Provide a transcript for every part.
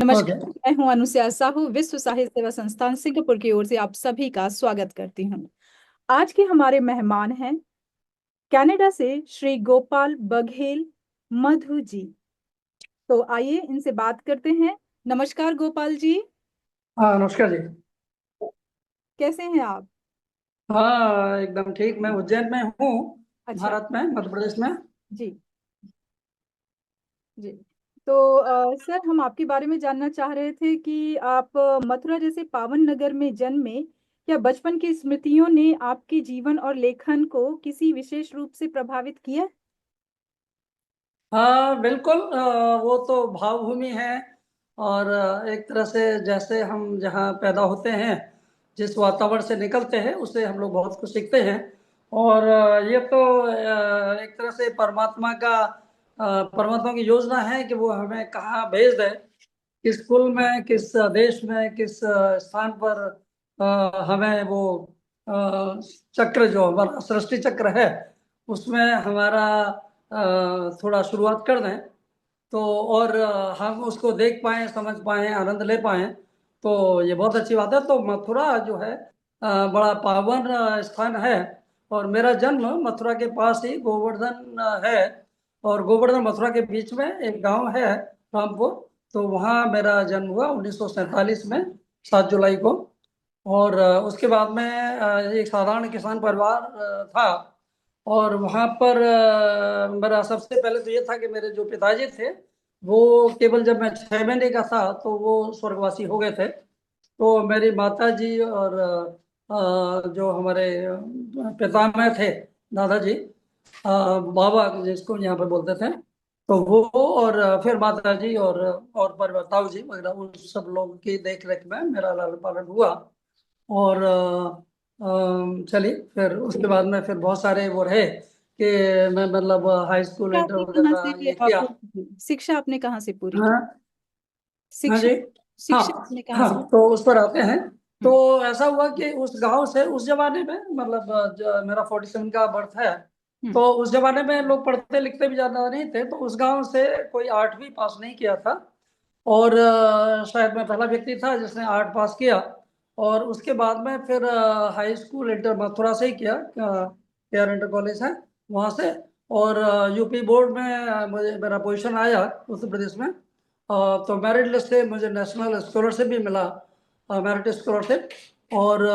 Okay. नमस्कार। मैं हूं अनुसया साहू, विश्व साहित्य सेवा संस्थान सिंगापुर की ओर से आप सभी का स्वागत करती हूं। आज के हमारे मेहमान हैं कनाडा से श्री गोपाल बघेल मधु जी। तो आइए इनसे बात करते हैं। नमस्कार गोपाल जी। हाँ, नमस्कार जी। कैसे हैं आप? हाँ, एकदम ठीक। मैं उज्जैन में हूँ, अच्छा। भारत में, मध्य प्रदेश में। जी जी। तो सर, हम आपके बारे में जानना चाह रहे थे कि आप मथुरा जैसे पावन नगर में जन्मे। क्या बचपन की स्मृतियों ने आपके जीवन और लेखन को किसी विशेष रूप से प्रभावित किया? हाँ, बिल्कुल। वो तो भावभूमि है। और एक तरह से जैसे हम जहाँ पैदा होते हैं, जिस वातावरण से निकलते हैं, उससे हम लोग बहुत कुछ सीखते हैं। और ये तो एक तरह से परमात्मा की योजना है कि वो हमें कहाँ भेज दे, किस स्कूल में, किस देश में, किस स्थान पर हमें वो चक्र जो हमारा सृष्टि चक्र है, उसमें हमारा थोड़ा शुरुआत कर दें। तो और हम उसको देख पाएं, समझ पाएं, आनंद ले पाएं, तो ये बहुत अच्छी बात है। तो मथुरा जो है बड़ा पावन स्थान है। और मेरा जन्म मथुरा के पास ही गोवर्धन है। और गोवर्धन मथुरा के बीच में एक गांव है, रामपुर। तो वहाँ मेरा जन्म हुआ 1947 में, 7 जुलाई को। और उसके बाद में एक साधारण किसान परिवार था। और वहाँ पर मेरा सबसे पहले तो ये था कि मेरे जो पिताजी थे, वो केवल जब मैं 6 महीने का था तो वो स्वर्गवासी हो गए थे। तो मेरी माता जी और जो हमारे पितामह थे, दादाजी, बाबा जिसको यहाँ पे बोलते थे, तो वो, और फिर माता जी और परिवार, ताऊ जी वगैरह, उन सब लोगों की देख रेख में मेरा लालन पालन हुआ। और चलिए, फिर उसके बाद में फिर बहुत सारे वो रहे कि मैं मतलब हाई स्कूल शिक्षा इंटर आपने कहाँ से वगैरह ये किया। पूरी की? शिक्षा आपने कहाँ से पूरी की? हाँ। हाँ शिक्षा जी। हाँ। शिक्षा आपने कहाँ हाँ, से? तो उस पर आते हैं। तो हम्म। ऐसा हुआ कि उस गांव से उस जमाने में, मतलब मेरा 47 का बर्थ है। हम्म। तो उस जमाने में लोग पढ़ते लिखते भी ज्यादा नहीं थे, तो उस गांव से कोई 8वीं पास नहीं किया था। और शायद मैं पहला व्यक्ति था जिसने 8 पास किया। और उसके बाद में फिर हाई स्कूल इंटर मथुरा से ही किया, केआर इंटर कॉलेज है वहाँ से। और यूपी बोर्ड में मुझे मेरा पोजीशन आया उत्तर प्रदेश में। तो मेरिट लिस्ट से मुझे नेशनल स्कॉलरशिप भी मिला, मेरिट स्कॉलरशिप। और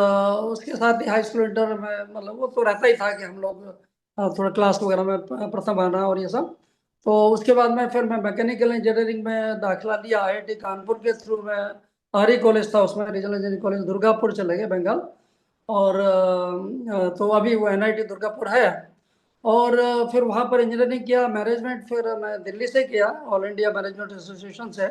उसके साथ ही हाई स्कूल इंटर में, मतलब वो तो रहता ही था कि हम लोग थोड़ा क्लास वगैरह में प्रथम आना और ये सब। तो उसके बाद में फिर मैं मैकेनिकल इंजीनियरिंग में दाखिला लिया आईआईटी कानपुर के थ्रू। मैं आर्य कॉलेज था उसमें, रीजनल इंजीनियरिंग कॉलेज, दुर्गापुर चले गए, बंगाल। और तो अभी वो एनआईटी दुर्गापुर है। और फिर वहाँ पर इंजीनियरिंग किया, मैनेजमेंट फिर मैं दिल्ली से किया, ऑल इंडिया मैनेजमेंट एसोसिएशन से।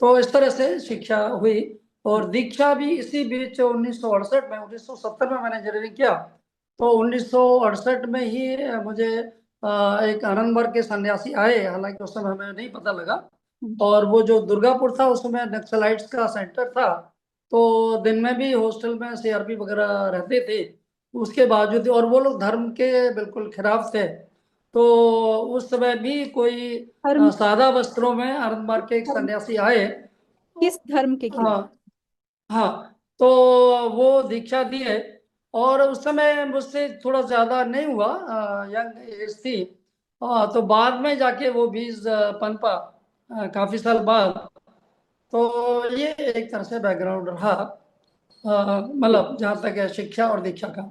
तो इस तरह से शिक्षा हुई। और दीक्षा भी इसी बीच 1968 में, 1970 में मैंने इंजीनियरिंग किया। तो 1968 में ही मुझे एक आनंदवर्ग के सन्यासी आए, हालांकि उस समय हमें नहीं पता लगा। हम्म। और वो जो दुर्गापुर था उसमें नक्सलाइट्स का सेंटर था। तो दिन में भी हॉस्टल में सीआरपी वगैरह रहते थे। उसके बावजूद, और वो लोग धर्म के बिल्कुल खिलाफ थे। तो उस समय भी कोई धर्म? सादा वस्त्रों में आनंद के एक धर्म? सन्यासी आए। किस धर्म के खिलाफ? हाँ। हाँ, तो वो दीक्षा दिए। और उस समय मुझसे थोड़ा ज्यादा नहीं हुआ, यंग एज थी। तो बाद में जाके वो बीज पनपा, काफी साल बाद। तो ये एक तरह से बैकग्राउंड रहा, जी। मतलब जहाँ तक है शिक्षा और दीक्षा का।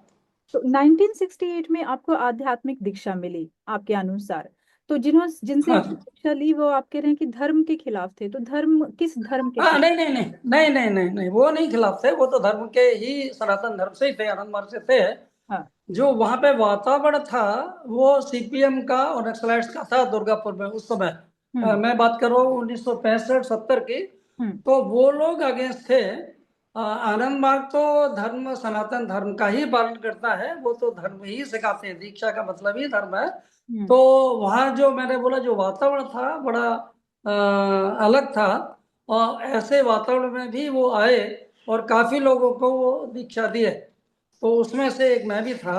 तो 1968 में आपको आध्यात्मिक दीक्षा मिली आपके अनुसार। तो जिनसे आपने हाँ। दीक्षा ली वो आप कह रहे हैं कि धर्म के खिलाफ थे। तो धर्म, किस धर्म के हाँ, खिलाफ? नहीं नहीं नहीं नहीं नहीं नहीं नहीं, वो नहीं खिलाफ थे। वो तो धर्म के ही, सनातन धर्म से ही थे, आनंद मार्ग से थे। हाँ। जो वहां पे वातावरण था, वो सीपीएम का और नक्सलाइट्स का था दुर्गापुर में उस समय। हम्म। मैं बात कर रहा हूँ 1965-70 की। हम्म। तो वो लोग अगेंस्ट थे। आनंद मार्ग तो धर्म, सनातन धर्म का ही पालन करता है, वो तो धर्म ही सिखाते हैं, दीक्षा का मतलब ही धर्म है। हम्म। तो वहाँ जो मैंने बोला, जो वातावरण था बड़ा अलग था। और ऐसे वातावरण में भी वो आए और काफी लोगों को वो दीक्षा दिए। तो उसमें से एक मैं भी था।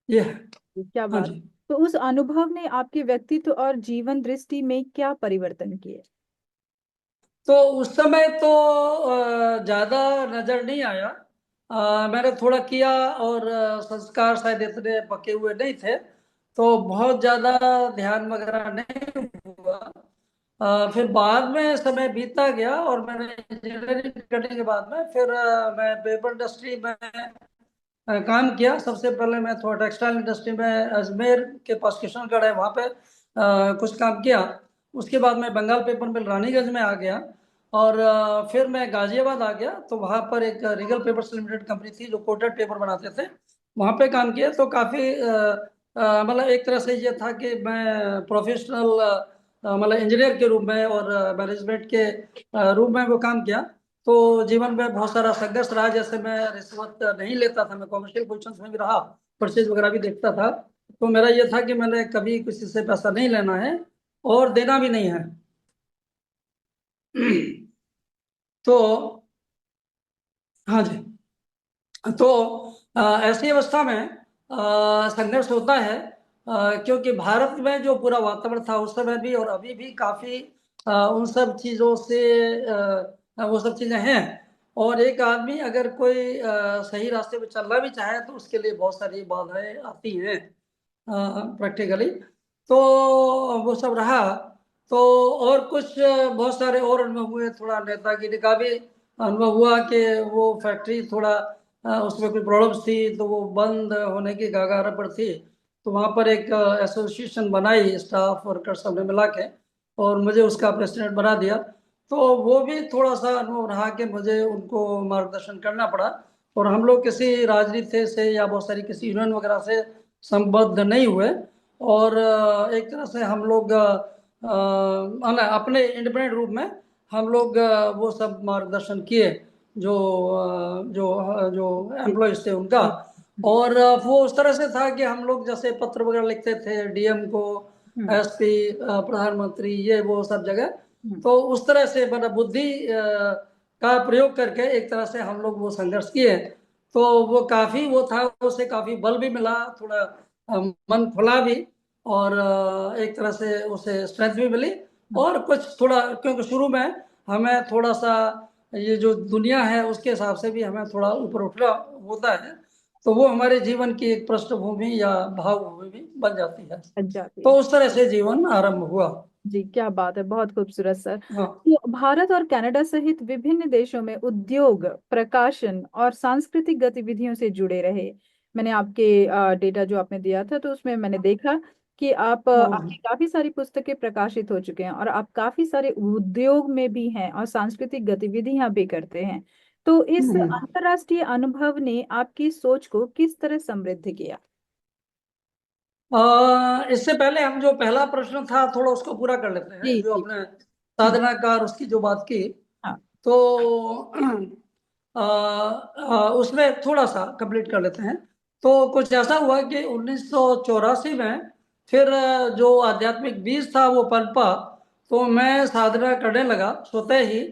ये है। क्या हाँ बात। जी। तो उस अनुभव ने आपके व्यक्तित्व और जीवन दृष्टि में क्या परिवर्तन किए? तो उस समय तो ज्यादा नजर नहीं आया। मैंने थोड़ा किया, और संस्कार शायद इतने पके हुए नहीं थे, तो बहुत ज्यादा ध्यान वगैरह नहीं हुआ। फिर बाद में समय बीतता गया, और मैंने इंजीनियरिंग करने के बाद में फिर मैं पेपर इंडस्ट्री में काम किया। सबसे पहले मैं थोड़ा टेक्सटाइल इंडस्ट्री में अजमेर के पास किशनगढ़ है वहाँ पे कुछ काम किया। उसके बाद मैं बंगाल पेपर मिल रानीगंज में आ गया, और फिर मैं गाजियाबाद आ गया। तो वहाँ पर एक रीगल पेपर्स लिमिटेड कंपनी थी जो कोटेड पेपर बनाते थे, वहाँ पे काम किया। तो काफ़ी मतलब एक तरह से ये था कि मैं प्रोफेशनल मतलब इंजीनियर के रूप में और मैनेजमेंट के रूप में वो काम किया। तो जीवन में बहुत सारा संघर्ष रहा। जैसे मैं रिश्वत नहीं लेता था, मैं कॉमर्शियल पोजीशंस में भी रहा, परचेज वगैरह भी देखता था। तो मेरा ये था कि मैंने कभी किसी से पैसा नहीं लेना है और देना भी नहीं है। तो हाँ जी। तो ऐसी अवस्था में संघर्ष होता है, क्योंकि भारत में जो पूरा वातावरण था उस समय भी और अभी भी काफी उन सब चीजों से वो सब चीजें हैं। और एक आदमी अगर कोई सही रास्ते पे चलना भी चाहे तो उसके लिए बहुत सारी बाधाएं आती हैं प्रैक्टिकली। तो वो सब रहा। तो और कुछ बहुत सारे और अनुभव हुए। थोड़ा नेतागिरी का भी अनुभव हुआ कि वो फैक्ट्री थोड़ा उसमें कुछ प्रॉब्लम्स थी, तो वो बंद होने की कगार पर थी। तो वहाँ पर एक एसोसिएशन बनाई स्टाफ वर्कर सब ने मिला के, और मुझे उसका प्रेसिडेंट बना दिया। तो वो भी थोड़ा सा अनुभव रहा कि मुझे उनको मार्गदर्शन करना पड़ा। और हम लोग किसी राजनीति से या बहुत सारी किसी यूनियन वगैरह से संबद्ध नहीं हुए, और एक तरह से हम लोग अपने इंडिपेंडेंट रूप में हम लोग वो सब मार्गदर्शन किए जो जो एम्प्लॉयज थे उनका। और वो उस तरह से था कि हम लोग जैसे पत्र वगैरह लिखते थे डीएम को, एसपी, प्रधानमंत्री, ये वो सब जगह। तो उस तरह से मतलब बुद्धि का प्रयोग करके एक तरह से हम लोग वो संघर्ष किए। तो वो काफी वो था, उससे काफी बल भी मिला, थोड़ा मन खुला भी, और एक तरह से उसे स्ट्रेंथ भी मिली। और कुछ थोड़ा, क्योंकि शुरू में हमें थोड़ा सा ये जो दुनिया है उसके हिसाब से भी हमें थोड़ा ऊपर उठना होता है, तो वो हमारे जीवन की एक पृष्ठभूमि या भावभूमि भी बन जाती है। बच जाती तो है। उस तरह से जीवन आरंभ हुआ। जी, क्या बात है, बहुत खूबसूरत सर। हाँ। तो भारत और कनाडा सहित विभिन्न देशों में उद्योग, प्रकाशन और सांस्कृतिक गतिविधियों से जुड़े रहे। मैंने आपके डेटा जो आपने दिया था तो उसमें मैंने देखा कि आपकी काफी सारी पुस्तकें प्रकाशित हो चुके हैं और आप काफी सारे उद्योग में भी हैं और सांस्कृतिक गतिविधियां भी करते हैं। तो इस हम्म। अंतर्राष्ट्रीय अनुभव ने आपकी सोच को किस तरह समृद्ध किया? इससे पहले हम जो पहला प्रश्न था थोड़ा उसको पूरा कर लेते हैं, जी जो जी। अपने हम्म। साधनाकार उसकी जो बात की। हाँ। तो उसमें थोड़ा सा कंप्लीट कर लेते हैं। तो कुछ ऐसा हुआ कि 1984 में फिर जो आध्यात्मिक बीज था वो पनपा। तो मैं साधना करने लगा स्वतः ही,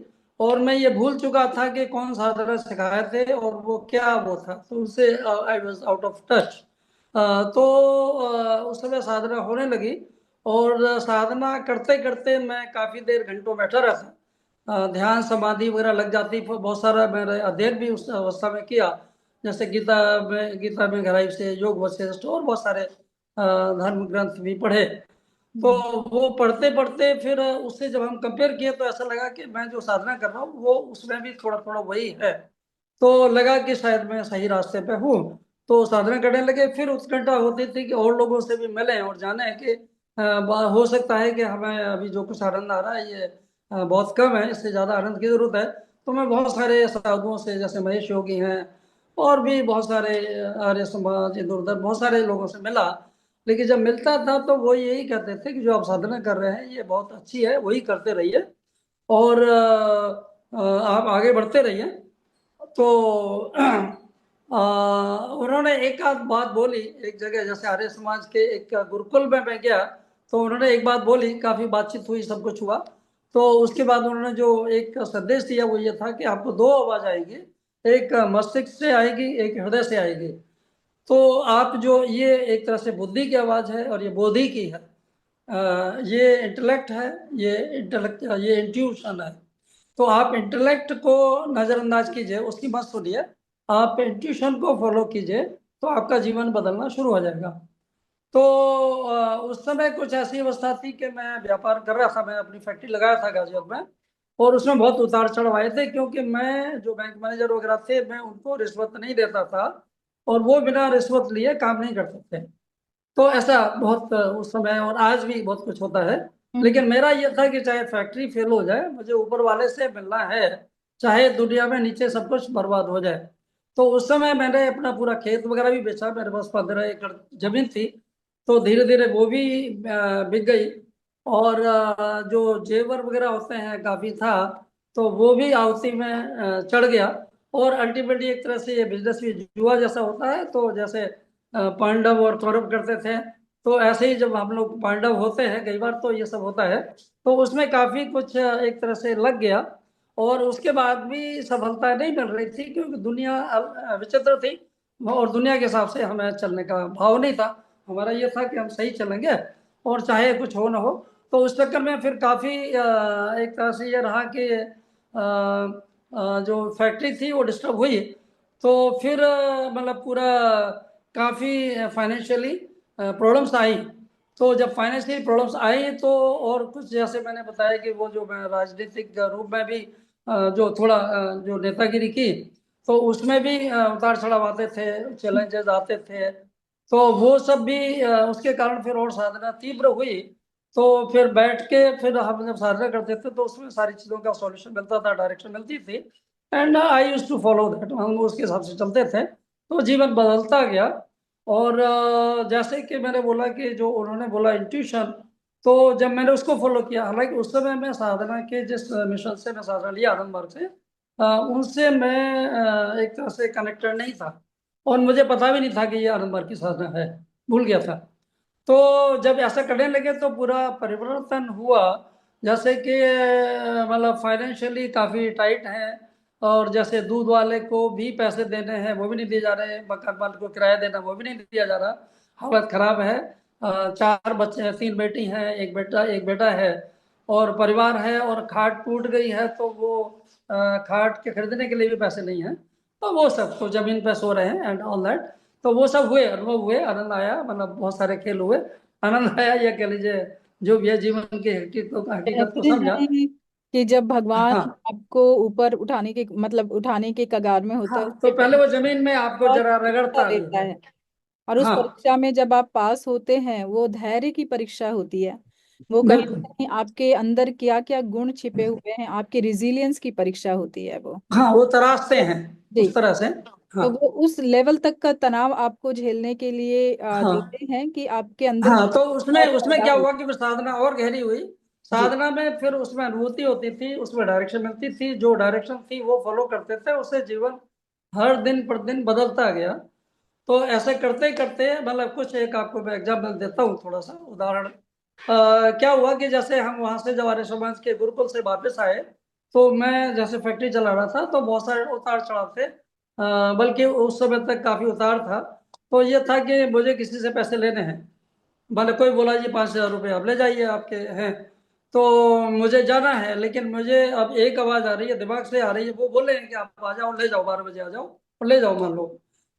और मैं ये भूल चुका था कि कौन साधना सिखाए थे और वो क्या वो था, तो उससे I was out of touch. तो उस समय साधना होने लगी, और साधना करते करते मैं काफी देर घंटों बैठा रहता। ध्यान समाधि वगैरह लग जाती। फिर बहुत सारा मैंने अध्ययन भी उस अवस्था में किया, जैसे गीता में गहराई से, योग वशिष्ठ और बहुत सारे धर्म ग्रंथ भी पढ़े। तो हम्म। वो पढ़ते पढ़ते फिर उससे जब हम कंपेयर किए तो ऐसा लगा कि मैं जो साधना कर रहा हूँ वो उसमें भी थोड़ा थोड़ा वही है। तो लगा कि शायद मैं सही रास्ते पे हूँ। तो साधना करने लगे। फिर उत्कंठा होती थी कि और लोगों से भी मिलें और जाने कि हो सकता है कि हमें अभी जो कुछ आनंद आ रहा है ये बहुत कम है, इससे ज़्यादा आनंद की जरूरत है। तो मैं बहुत सारे साधुओं से, जैसे महेश योगी हैं और भी बहुत सारे आर्य समाज, इधर उधर बहुत सारे लोगों से मिला। लेकिन जब मिलता था तो वो यही कहते थे कि जो आप साधना कर रहे हैं ये बहुत अच्छी है, वही करते रहिए, और आप आगे बढ़ते रहिए। तो उन्होंने एक आध बात बोली एक जगह, जैसे आर्य समाज के एक गुरुकुल में मैं गया। तो उन्होंने एक बात बोली, काफी बातचीत हुई, सब कुछ हुआ। तो उसके बाद उन्होंने जो एक संदेश दिया वो ये था कि आपको दो आवाज आएगी, एक मस्तिष्क से आएगी, एक हृदय से आएगी। तो आप जो, ये एक तरह से बुद्धि की आवाज है और ये बोधि की है। ये इंटेलेक्ट है, ये इंटेलेक्ट, ये इंट्यूशन है। तो आप इंटेलेक्ट को नजरअंदाज कीजिए, उसकी मत सुनिए, आप इंट्यूशन को फॉलो कीजिए, तो आपका जीवन बदलना शुरू हो जाएगा। तो उस समय कुछ ऐसी अवस्था थी कि मैं व्यापार कर रहा था, मैं अपनी फैक्ट्री लगाया था गाजियाबाद में, और उसमें बहुत उतार चढ़ाव आए थे, क्योंकि मैं जो बैंक मैनेजर वगैरह थे, मैं उनको रिश्वत नहीं देता था, और वो बिना रिश्वत लिए काम नहीं करते थे। तो ऐसा बहुत उस समय और आज भी बहुत कुछ होता है। लेकिन मेरा ये था कि चाहे फैक्ट्री फेल हो जाए, मुझे ऊपर वाले से मिलना है, चाहे दुनिया में नीचे सब कुछ बर्बाद हो जाए। तो उस समय मैंने अपना पूरा खेत वगैरह भी बेचा, मेरे पास 15 एकड़ जमीन थी। तो धीरे धीरे वो भी बिक गई, और जो जेवर वगैरह होते हैं काफी था, तो वो भी आउती में चढ़ गया। और अल्टीमेटली एक तरह से ये बिजनेस भी जुआ जैसा होता है। तो जैसे पांडव और कौरव करते थे, तो ऐसे ही जब हम लोग पांडव होते हैं कई बार, तो ये सब होता है। तो उसमें काफी कुछ एक तरह से लग गया, और उसके बाद भी सफलता नहीं मिल रही थी, क्योंकि दुनिया विचित्र थी, और दुनिया के हिसाब से हमें चलने का भाव नहीं था। हमारा ये था कि हम सही चलेंगे, और चाहे कुछ हो ना हो। तो उस चक्कर में फिर काफी एक तरह से ये रहा कि जो फैक्ट्री थी वो डिस्टर्ब हुई। तो फिर मतलब पूरा काफ़ी फाइनेंशियली प्रॉब्लम्स आई। तो जब फाइनेंशियल प्रॉब्लम्स आई, तो और कुछ जैसे मैंने बताया कि वो जो मैं राजनीतिक रूप में भी जो थोड़ा जो नेतागिरी की, तो उसमें भी उतार चढ़ाव आते थे, चैलेंजेस आते थे। तो वो सब भी उसके कारण फिर और साधना तीव्र हुई। तो फिर बैठ के फिर हम जब साधना करते थे, तो उसमें सारी चीज़ों का सॉल्यूशन मिलता था, डायरेक्शन मिलती थी, and I use to follow that, हम उसके हिसाब से चलते थे। तो जीवन बदलता गया। और जैसे कि मैंने बोला कि जो उन्होंने बोला इंट्यूशन, तो जब मैंने उसको फॉलो किया, हालांकि उस समय मैं साधना के जिस मिशन से मैं साधना लिया आनंद मार्ग से, उनसे मैं एक तरह से कनेक्टेड नहीं था, और मुझे पता भी नहीं था कि ये आनंद मार्ग की साधना है, भूल गया था। तो जब ऐसा करने लगे तो पूरा परिवर्तन हुआ। जैसे कि मतलब फाइनेंशियली काफ़ी टाइट है, और जैसे दूध वाले को भी पैसे देने हैं वो भी नहीं दिए जा रहे, मकान मालिक को किराया देना वो भी नहीं दिया जा रहा, हालत खराब है। 4 बच्चे हैं, 3 बेटी हैं, एक बेटा है, और परिवार है, और खाट टूट गई है, तो वो खाट के खरीदने के लिए भी पैसे नहीं है। तो वो सब तो जमीन पे सो रहे हैं एंड ऑल दैट। तो वो सब हुए, अनुभव हुए, आनंद आया, मतलब बहुत सारे खेल हुए, आनंद आया, ये कह लीजिए, जो भी है जीवन की हकीकत को कहते समझा। हैं कि जब भगवान हाँ आपको ऊपर उठाने के मतलब उठाने के कगार में होता हाँ, है, तो उससे पहले पहले वो जमीन में आपको बहुत जरा परीक्षा रगड़ता भी लेता है। है। और उस हाँ परीक्षा में जब आप पास होते हैं, वो धैर्य की परीक्षा होती है। वो कहीं बिल्कुल। ना कहीं आपके अंदर क्या क्या गुण छिपे हुए हैं, आपके रिजिलियंस की परीक्षा होती है वो। हाँ, वो तराशते तो हैं जी, उस तरह से। हाँ तो वो उस लेवल तक का तनाव आपको झेलने के लिए हाँ देते हैं कि आपके अंदर हाँ, तो उसमें और उसमें पैदा क्या हो। हुआ कि फिर साधना और गहरी हुई। जी। साधना में फिर उसमें अनुभूति होती थी, उसमें डायरेक्शन मिलती थी, जो डायरेक्शन थी वो फॉलो करते थे, उससे जीवन हर दिन प्रतिदिन बदलता गया। तो ऐसे करते करते मतलब कुछ एक आपको मैं एग्जाम्पल देता हूँ, थोड़ा सा उदाहरण। क्या हुआ कि जैसे हम वहां से जब आर्य समाज के गुरुकुल से वापस आए, तो मैं जैसे फैक्ट्री चला रहा था, तो बहुत सारे उतार चढ़ाव थे, बल्कि उस समय तक काफी उतार था। तो ये था कि मुझे किसी से पैसे लेने हैं, भले कोई बोला जी 5,000 रुपये आप ले जाइए, आपके हैं। तो मुझे जाना है, लेकिन मुझे अब एक आवाज आ रही है, दिमाग से आ रही है, वो बोले हैं कि आप आ जाओ, ले जाओ, 12 बजे आ जाओ और ले जाओ, मान लो।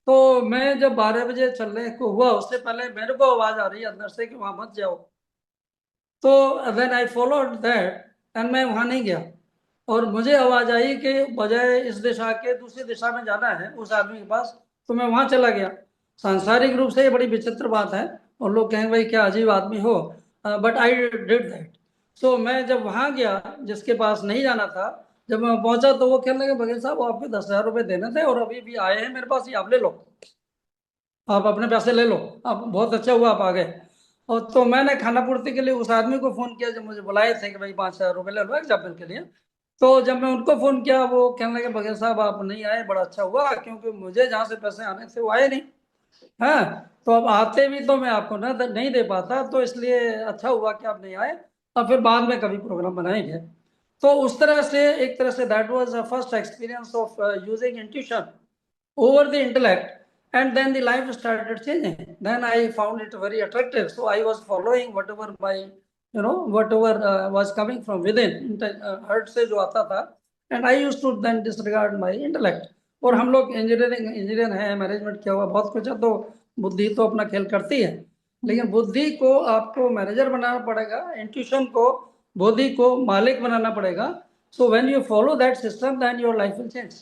तो मैं जब 12 बजे चलने को हुआ, उससे पहले मेरे को आवाज आ रही है अंदर से कि वहां मत जाओ। तो when I followed that and मैं वहां नहीं गया, और मुझे आवाज आई कि बजाय इस दिशा के दूसरी दिशा में जाना है उस आदमी के पास, तो मैं वहां चला गया। सांसारिक रूप से ये बड़ी विचित्र बात है, और लोग कहेंगे भाई क्या अजीब आदमी हो, बट आई डिड दैट। तो मैं जब वहां गया जिसके पास नहीं जाना था, जब मैं पहुंचा, तो वो कहने लगे बघेल साहब आपके 10,000 रुपये देने थे, और अभी भी आए हैं मेरे पास, ये आप ले लो, आप अपने पैसे ले लो, आप बहुत अच्छा हुआ आप आ गए। और तो मैंने खाना पूर्ति के लिए उस आदमी को फोन किया जो मुझे बुलाए थे कि भाई 5,000 रुपये ले लो एग्जाम्पल के लिए। तो जब मैं उनको फोन किया, वो कहने लगे बघेल साहब आप नहीं आए, बड़ा अच्छा हुआ, क्योंकि मुझे जहाँ से पैसे आने थे वो आए नहीं। हाँ, तो अब आते भी तो मैं आपको ना नहीं दे पाता, तो इसलिए अच्छा हुआ कि आप नहीं आए, और फिर बाद में कभी प्रोग्राम बनाएंगे। तो उस तरह से एक तरह say that was the first experience of using intuition over the intellect, and then the life started changing. Then I found it very attractive, so I was following whatever my whatever was coming from within, heart से जो आता था, and I use to then disregard my intellect. और हम लोग engineer है, management किया हुआ, बहुत कुछ है, तो बुद्धि तो अपना खेल करती है, लेकिन बुद्धि को आपको मैनेजर बनाना पड़ेगा, इंट्यूशन को, बुद्धि को मालिक बनाना पड़ेगा। So when you follow that system then your life will change,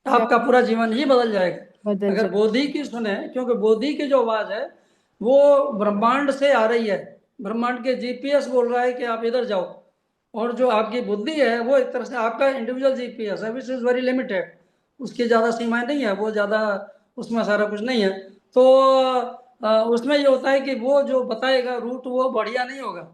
आपका पूरा जीवन ही बदल जाएगा बदल अगर जाए। बोधि की सुने। क्योंकि बोधि की जो आवाज है वो ब्रह्मांड से आ रही है, ब्रह्मांड के जीपीएस बोल रहा है कि आप इधर जाओ। और जो आपकी बुद्धि है वो एक तरह से आपका इंडिविजुअल जीपीएस है, विच इज वेरी लिमिटेड, उसकी ज़्यादा सीमाएं नहीं है, वो ज़्यादा उसमें सारा कुछ नहीं है। तो उसमें ये होता है कि वो जो बताएगा रूट वो बढ़िया नहीं होगा,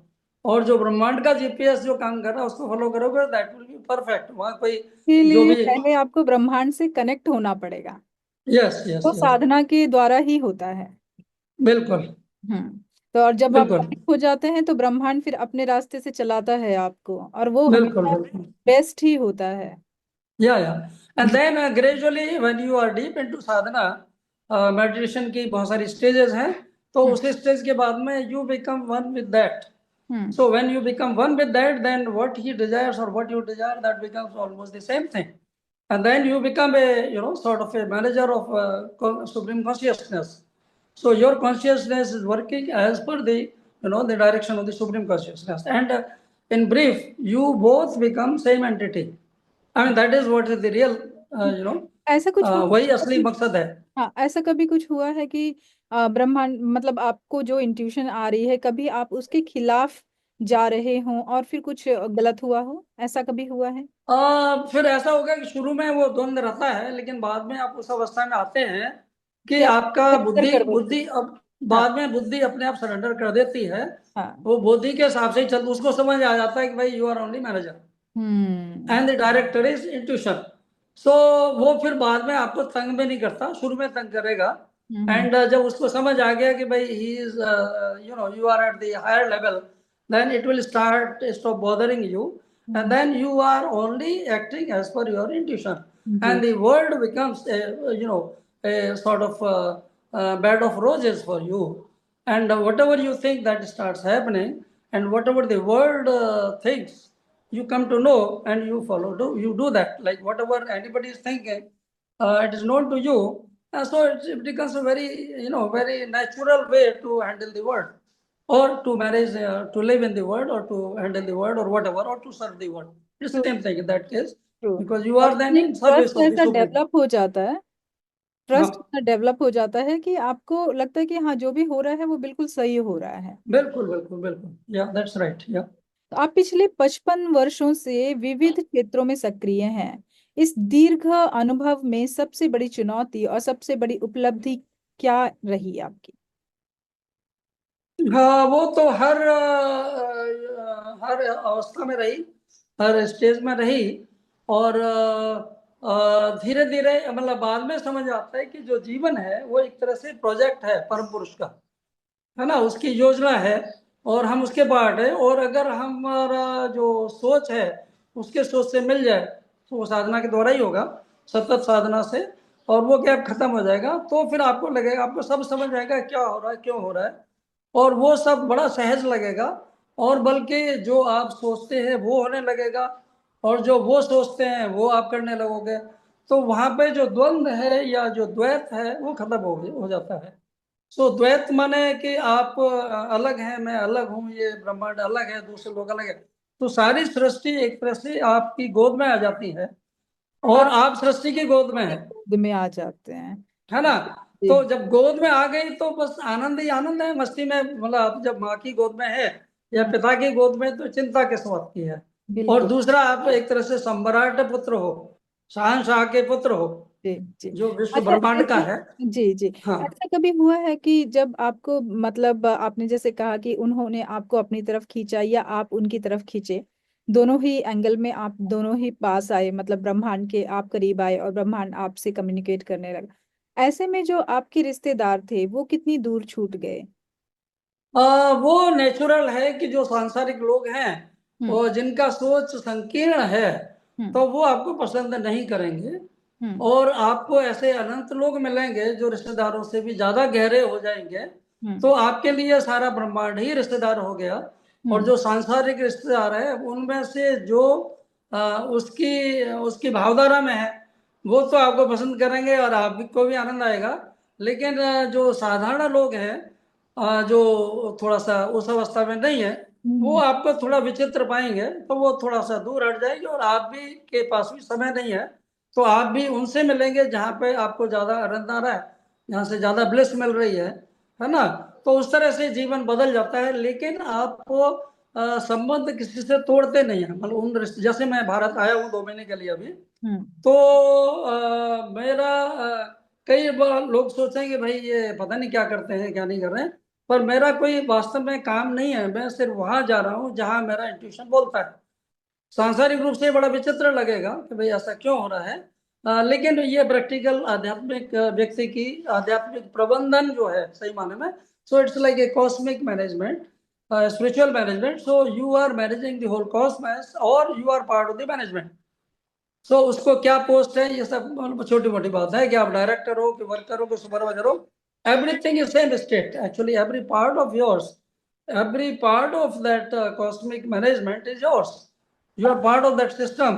और जो ब्रह्मांड का जीपीएस जो काम कर रहा है उसको फॉलो करोगे दैट विल बी परफेक्ट। वहाँ कोई जो इसीलिए भी, पहले आपको ब्रह्मांड से कनेक्ट होना पड़ेगा, यस यस वो यस, साधना के द्वारा ही होता है। बिल्कुल हम्म। तो और जब आप बिल्कुल कनेक्ट हो जाते हैं तो ब्रह्मांड फिर अपने रास्ते से चलाता है आपको, और वो बिल्कुल हमेशा बिल्कुल, बेस्ट ही होता है। या and then gradually when you are deep into साधना, मेडिटेशन की बहुत सारी स्टेजेस हैं, तो हम्म। उस स्टेज के बाद में you become one with that. Hmm. So when you become one with that, then what he desires or what you desire, that becomes almost the same thing. And then you become a, sort of a manager of supreme consciousness. So your consciousness is working as per the, the direction of the supreme consciousness. And in brief, you both become same entity. I mean, that is what is the real, ऐसा कुछ हुआ वही असली मकसद है। हाँ, ऐसा कभी कुछ हुआ है कि ब्रह्मांड मतलब आपको जो इंट्यूशन आ रही है, कभी आप उसके खिलाफ जा रहे हो और फिर कुछ गलत हुआ हो, ऐसा कभी हुआ है? फिर ऐसा होगा कि शुरू में वो द्वंद रहता है, लेकिन बाद में आप उस अवस्था में आते हैं कि कि आप आपका surrender बुद्धि कर देते बुद्धि हैं। अब हाँ। बाद में बुद्धि अपने आप सरेंडर कर देती है। हाँ। वो बुद्धि के हिसाब से ही चल, उसको समझ आ जाता है कि भाई you are only manager hmm. And the director is intuition. So वो फिर बाद में आपको तंग भी नहीं करता, शुरू में तंग करेगा। हम्म। एंड जब उसको समझ आ गया कि भाई he is, you are at the higher level, then it will stop bothering you, and hmm. then you are only acting as per your intuition, जी। and the world becomes a, a sort of bed of roses for you. And whatever you think, that starts happening, and whatever the world thinks, you come to know and you follow, you do that, like whatever anybody is thinking, it is known to you. And so it becomes a very, very natural way to handle the world, or to manage, to live in the world, or to handle the world, or whatever, or to serve the world. It's the true. same thing in that case, true. because you और are then उसमें in service trust of the ऐसा supreme। Develop हो जाता है, trust हाँ, ऐसा develop हो जाता है कि आपको लगता है कि हाँ, जो भी हो रहा है वो बिल्कुल सही हो रहा है। बिल्कुल बिल्कुल बिल्कुल, या दैट्स राइट, या तो आप पिछले 55 वर्षों से विविध क्षेत्रों में सक्रिय हैं। इस दीर्घ अनुभव में सबसे बड़ी चुनौती और सबसे बड़ी उपलब्धि क्या रही आपकी? हाँ, वो तो हर अवस्था में रही, हर स्टेज में रही। और धीरे धीरे मतलब बाद में समझ आता है कि जो जीवन है वो एक तरह से प्रोजेक्ट है परम पुरुष का, है ना, उसकी योजना है, और हम उसके पार्ट है। और अगर हमारा जो सोच है उसके सोच से मिल जाए, तो वो साधना के द्वारा ही होगा, सतत साधना से, और वो गैप खत्म हो जाएगा, तो फिर आपको लगेगा, आपको सब समझ आएगा क्या हो रहा है, क्यों हो रहा है, और वो सब बड़ा सहज लगेगा। और बल्कि जो आप सोचते हैं वो होने लगेगा, और जो वो सोचते हैं वो आप करने लगोगे। तो वहां पे जो द्वंद्व है या जो द्वैत है वो खत्म हो जाता है। सो द्वैत माने कि आप अलग हैं, मैं अलग हूँ, ये ब्रह्मांड अलग है, दूसरे लोग अलग है। तो सारी सृष्टि एक तरह से आपकी गोद में आ जाती है, और आप आप सृष्टि की गोद में एक है गोद में आ जाते हैं। है ना। जी। तो जब गोद में आ गई तो बस आनंद ही आनंद है, मस्ती में, मतलब आप जब माँ की गोद में है या हाँ, पिता की गोद में, तो चिंता किस बात की है। और बिल्कुल। दूसरा, आप एक तरह से सम्राट पुत्र हो, शहंशाह के पुत्र हो, जी। जी। जो विश्व अच्छा, ब्रह्मांड का ऐसा है। जी जी, हाँ, ऐसा कभी हुआ है कि जब आपको मतलब आपने जैसे कहा कि उन्होंने आपको अपनी तरफ खींचा या आप उनकी तरफ खींचे, दोनों ही एंगल में आप दोनों ही पास आए, मतलब ब्रह्मांड के आप करीब आए और ब्रह्मांड आपसे कम्युनिकेट करने लगा, ऐसे में जो आपके रिश्तेदार थे वो कितनी दूर छूट गए? वो नेचुरल है कि जो सांसारिक लोग हैं हम्म। और जिनका सोच संकीर्ण है, हम्म। तो वो आपको पसंद नहीं करेंगे। हम्म। और आपको ऐसे अनंत लोग मिलेंगे जो रिश्तेदारों से भी ज्यादा गहरे हो जाएंगे। हम्म। तो आपके लिए सारा ब्रह्मांड ही रिश्तेदार हो गया। और हम्म। जो सांसारिक रिश्तेदार है उनमें से जो उसकी उसकी भावधारा में है, वो तो आपको पसंद करेंगे और आपको भी आनंद आएगा। लेकिन जो साधारण लोग हैं, जो थोड़ा सा उस अवस्था में नहीं है, वो आपको थोड़ा विचित्र पाएंगे, तो वो थोड़ा सा दूर हट जाएंगे। और आप भी के पास भी समय नहीं है, तो आप भी उनसे मिलेंगे जहाँ पे आपको ज्यादा आनंद आ रहा है, जहाँ से ज्यादा ब्लिस मिल रही है ना। तो उस तरह से जीवन बदल जाता है। लेकिन आपको संबंध किसी से तोड़ते नहीं है। मतलब जैसे मैं भारत आया हूँ 2 महीने के लिए अभी, तो मेरा कई बार लोग सोचेंगे भाई ये पता नहीं क्या करते हैं क्या नहीं कर रहे हैं, पर मेरा कोई वास्तव में काम नहीं है। मैं सिर्फ वहां जा रहा हूँ जहां मेरा इंट्यूशन बोलता है। सांसारिक रूप से बड़ा विचित्र लगेगा कि भाई ऐसा क्यों हो रहा है, लेकिन ये प्रैक्टिकल आध्यात्मिक व्यक्ति की आध्यात्मिक प्रबंधन जो है सही माने में, so it's like a cosmic management, spiritual management. So you are managing the whole cosmos और you are part of the management. So उसको क्या पोस्ट है ये सब छोटी मोटी बात है, कि आप डायरेक्टर हो कि वर्कर हो कि सुपरवाइजर हो, everything is same state. Actually every part of yours, every part of that cosmic management is yours. You are part of that system.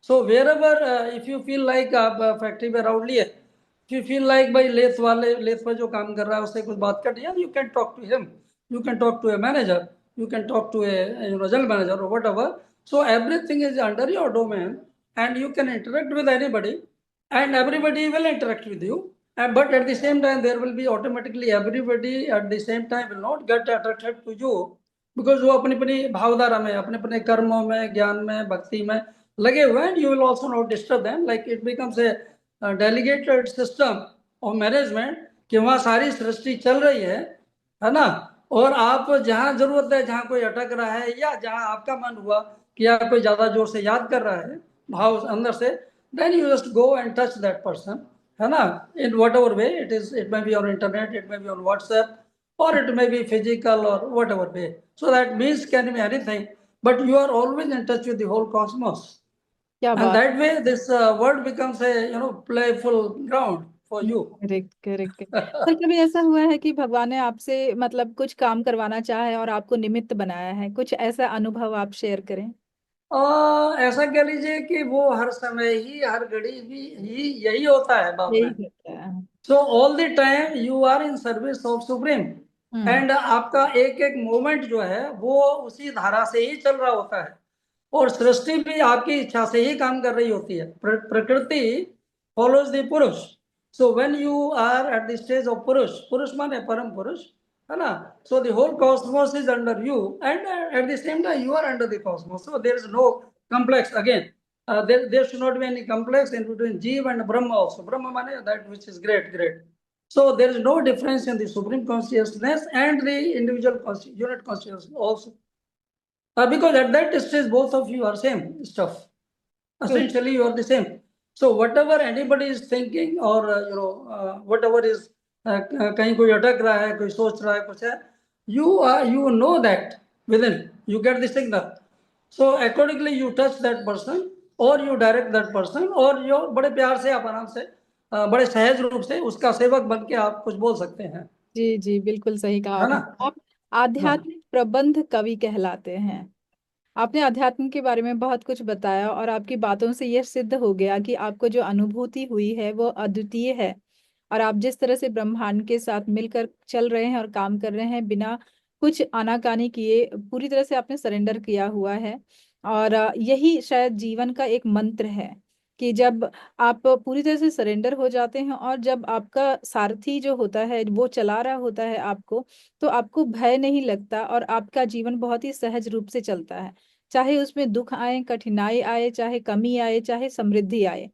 So wherever if you feel like आप factory में round लिए, if you feel like भाई lathe वाले lathe पर जो काम कर रहा है उससे कुछ बात करनी है, you can talk to him, you can talk to a manager, you can talk to a general manager or whatever. So everything is under your domain, and you can interact with anybody, and everybody will interact with you. But at the same time, there will be automatically everybody at the same time will not get attracted to you, because वो अपनी अपनी भावधारा में, अपने अपने कर्मों में, ज्ञान में, भक्ति में लगे हुए हैं। You will also not disturb them. Like it becomes a delegated system of management, कि वहाँ सारी सृष्टि चल रही है ना। और आप जहाँ जरूरत है, जहाँ कोई अटक रहा है, या जहाँ आपका मन हुआ कि या कोई ज्यादा जोर से याद कर रहा है भाव अंदर से, then you just go and touch that person, है ना। in whatever way it is, it may be on internet, it may be on WhatsApp, or it may be physical or whatever way. So that means can be anything, but you are always in touch with the whole cosmos, क्या and बात। that way this world becomes a playful ground for you. Correct correct. पर कभी ऐसा हुआ है कि भगवान ने आपसे मतलब कुछ काम करवाना चाहा है और आपको निमित्त बनाया है, कुछ ऐसा अनुभव आप शेयर करें। ऐसा कह लीजिए कि वो हर समय ही, हर घड़ी ही यही होता है बाप यही में। होता है। So all the time you are in service of supreme, hmm. And आपका एक एक मोमेंट जो है वो उसी धारा से ही चल रहा होता है। और सृष्टि भी आपकी इच्छा से ही काम कर रही होती है। प्रकृति फॉलोज द पुरुष। So when you are at the stage of पुरुष, पुरुष माने परम पुरुष, है ना। So the whole cosmos is under you, and at the same time you are under the cosmos. So there is no complex again. There should not be any complex in between Jeev and Brahma also. Brahma mane that which is great, great. So there is no difference in the supreme consciousness and the individual unit consciousness also. Because at that stage, both of you are same stuff. Essentially, you are the same. So whatever anybody is thinking, or whatever is कहीं कोई अटक रहा है, कोई सोच रहा है, कुछ है, you know that within, you get the signal. So accordingly, you touch that person, or you direct that person, or you बड़े प्यार से, आप आराम से, बड़े सहज रूप से उसका सेवक बन के आप कुछ बोल सकते हैं, जी जी, बिल्कुल सही कहा है ना। आपने। आप हाँ, आध्यात्मिक प्रबंध कवि कहलाते हैं। आपने अध्यात्म के बारे में बहुत कुछ बताया और आपकी बातों से यह सिद्ध हो गया कि आपको जो अनुभूति हुई है वो अद्वितीय है। और आप जिस तरह से ब्रह्मांड के साथ मिलकर चल रहे हैं और काम कर रहे हैं बिना कुछ आनाकानी किए, पूरी तरह से आपने सरेंडर किया हुआ है। और यही शायद जीवन का एक मंत्र है कि जब आप पूरी तरह से सरेंडर हो जाते हैं और जब आपका सारथी जो होता है वो चला रहा होता है आपको, तो आपको भय नहीं लगता और आपका जीवन बहुत ही सहज रूप से चलता है। चाहे उसमें दुख आए, कठिनाई आए, चाहे कमी आए, चाहे समृद्धि आए,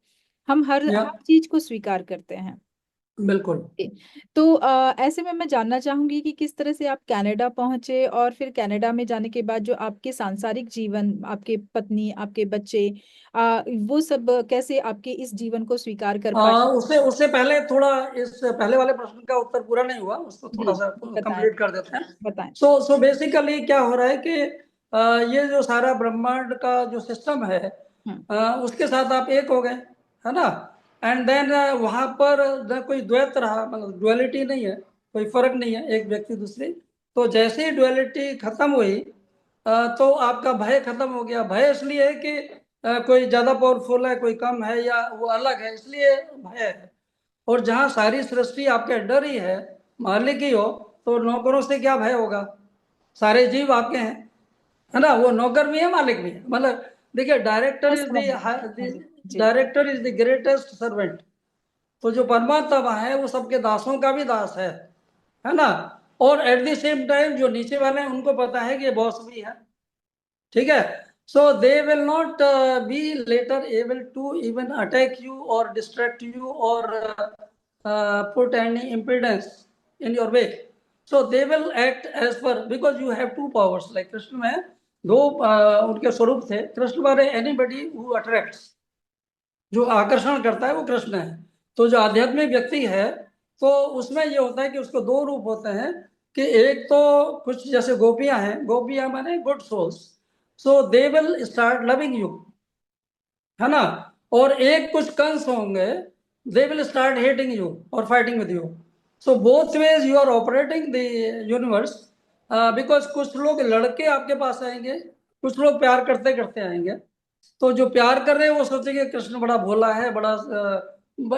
हम या हर चीज को स्वीकार करते हैं। बिल्कुल। तो ऐसे में मैं जानना चाहूंगी कि किस तरह से आप कनाडा पहुंचे और फिर कनाडा में जाने के बाद जो आपके सांसारिक जीवन, आपके पत्नी, आपके बच्चे, वो सब कैसे आपके इस जीवन को स्वीकार कर पाए। उससे उससे पहले थोड़ा, इस पहले वाले प्रश्न का उत्तर पूरा नहीं हुआ, उसको थोड़ा जी, सा बताएं कंप्लीट कर देते हैं। बताएं। सो बेसिकली क्या हो रहा है कि ये जो सारा ब्रह्मांड का जो सिस्टम है, हम्म। उसके साथ आप एक हो गए, है ना। एंड देन वहां पर न कोई द्वैत रहा, मतलब डुअलिटी नहीं है, कोई फर्क नहीं है एक व्यक्ति दूसरी। तो जैसे ही डुअलिटी खत्म हुई, तो आपका भय खत्म हो गया। भय इसलिए है कि कोई ज्यादा पावरफुल है, कोई कम है, या वो अलग है, इसलिए भय है। और जहाँ सारी सृष्टि आपके अंडर ही है, मालिक ही हो, तो नौकरों से क्या भय होगा? सारे जीव आपके हैं, है ना? वो नौकर भी है, मालिक भी है। मतलब देखिए, डायरेक्टर मैं इज समझ रही हूँ। हाँ जी जी। Director is the greatest servant. तो जो परमात्मा है वो सबके दासों का भी दास है ना? और एट द सेम टाइम जो नीचे वाले हैं उनको पता है कि ये बॉस भी है, ठीक है? So they will not be later able to even attack you और डिस्ट्रैक्ट यू और put any impedance in your way. So they will act as per, because you have two powers. Like Krishna में दो उनके स्वरूप थे। कृष्ण माने anybody who attracts, जो आकर्षण करता है वो कृष्ण है। तो जो आध्यात्मिक व्यक्ति है, तो उसमें ये होता है कि उसको दो रूप होते हैं, कि एक तो कुछ जैसे गोपियां हैं, गोपियां माने good souls, so they will start loving you, है ना? और एक कुछ कंस होंगे, they will start hating you और fighting with you. So both ways you are operating the universe, because कुछ लोग लड़के आपके पास आएंगे, कुछ लोग प्यार करते करते आएंगे। तो जो प्यार कर रहे हैं वो सोचेंगे कृष्ण बड़ा भोला है, बड़ा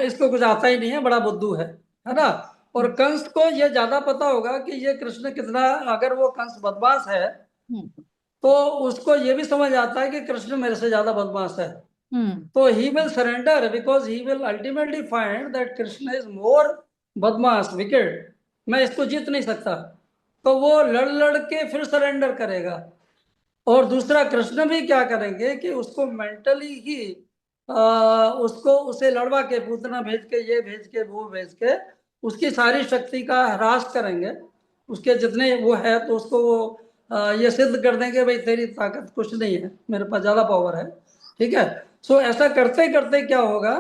इसको कुछ आता ही नहीं है, बड़ा बुद्धू है ना? और कंस को ये ज्यादा पता होगा कि ये कृष्ण कितना, अगर वो कंस बदमाश है तो उसको ये भी समझ आता है कि कृष्ण मेरे से ज्यादा बदमाश है। तो he will surrender, because he will ultimately find that Krishna is more बदमाश, विकेट, मैं इसको जीत नहीं सकता। तो वो लड़ लड़ के फिर सरेंडर करेगा। और दूसरा, कृष्ण भी क्या करेंगे कि उसको मेंटली ही उसको उसे लड़वा के, पूतना भेज के, ये भेज के, वो भेज के, उसकी सारी शक्ति का ह्रास करेंगे। उसके जितने वो है तो उसको वो ये सिद्ध कर देंगे, भाई तेरी ताकत कुछ नहीं है, मेरे पास ज्यादा पावर है, ठीक है? सो ऐसा करते करते क्या होगा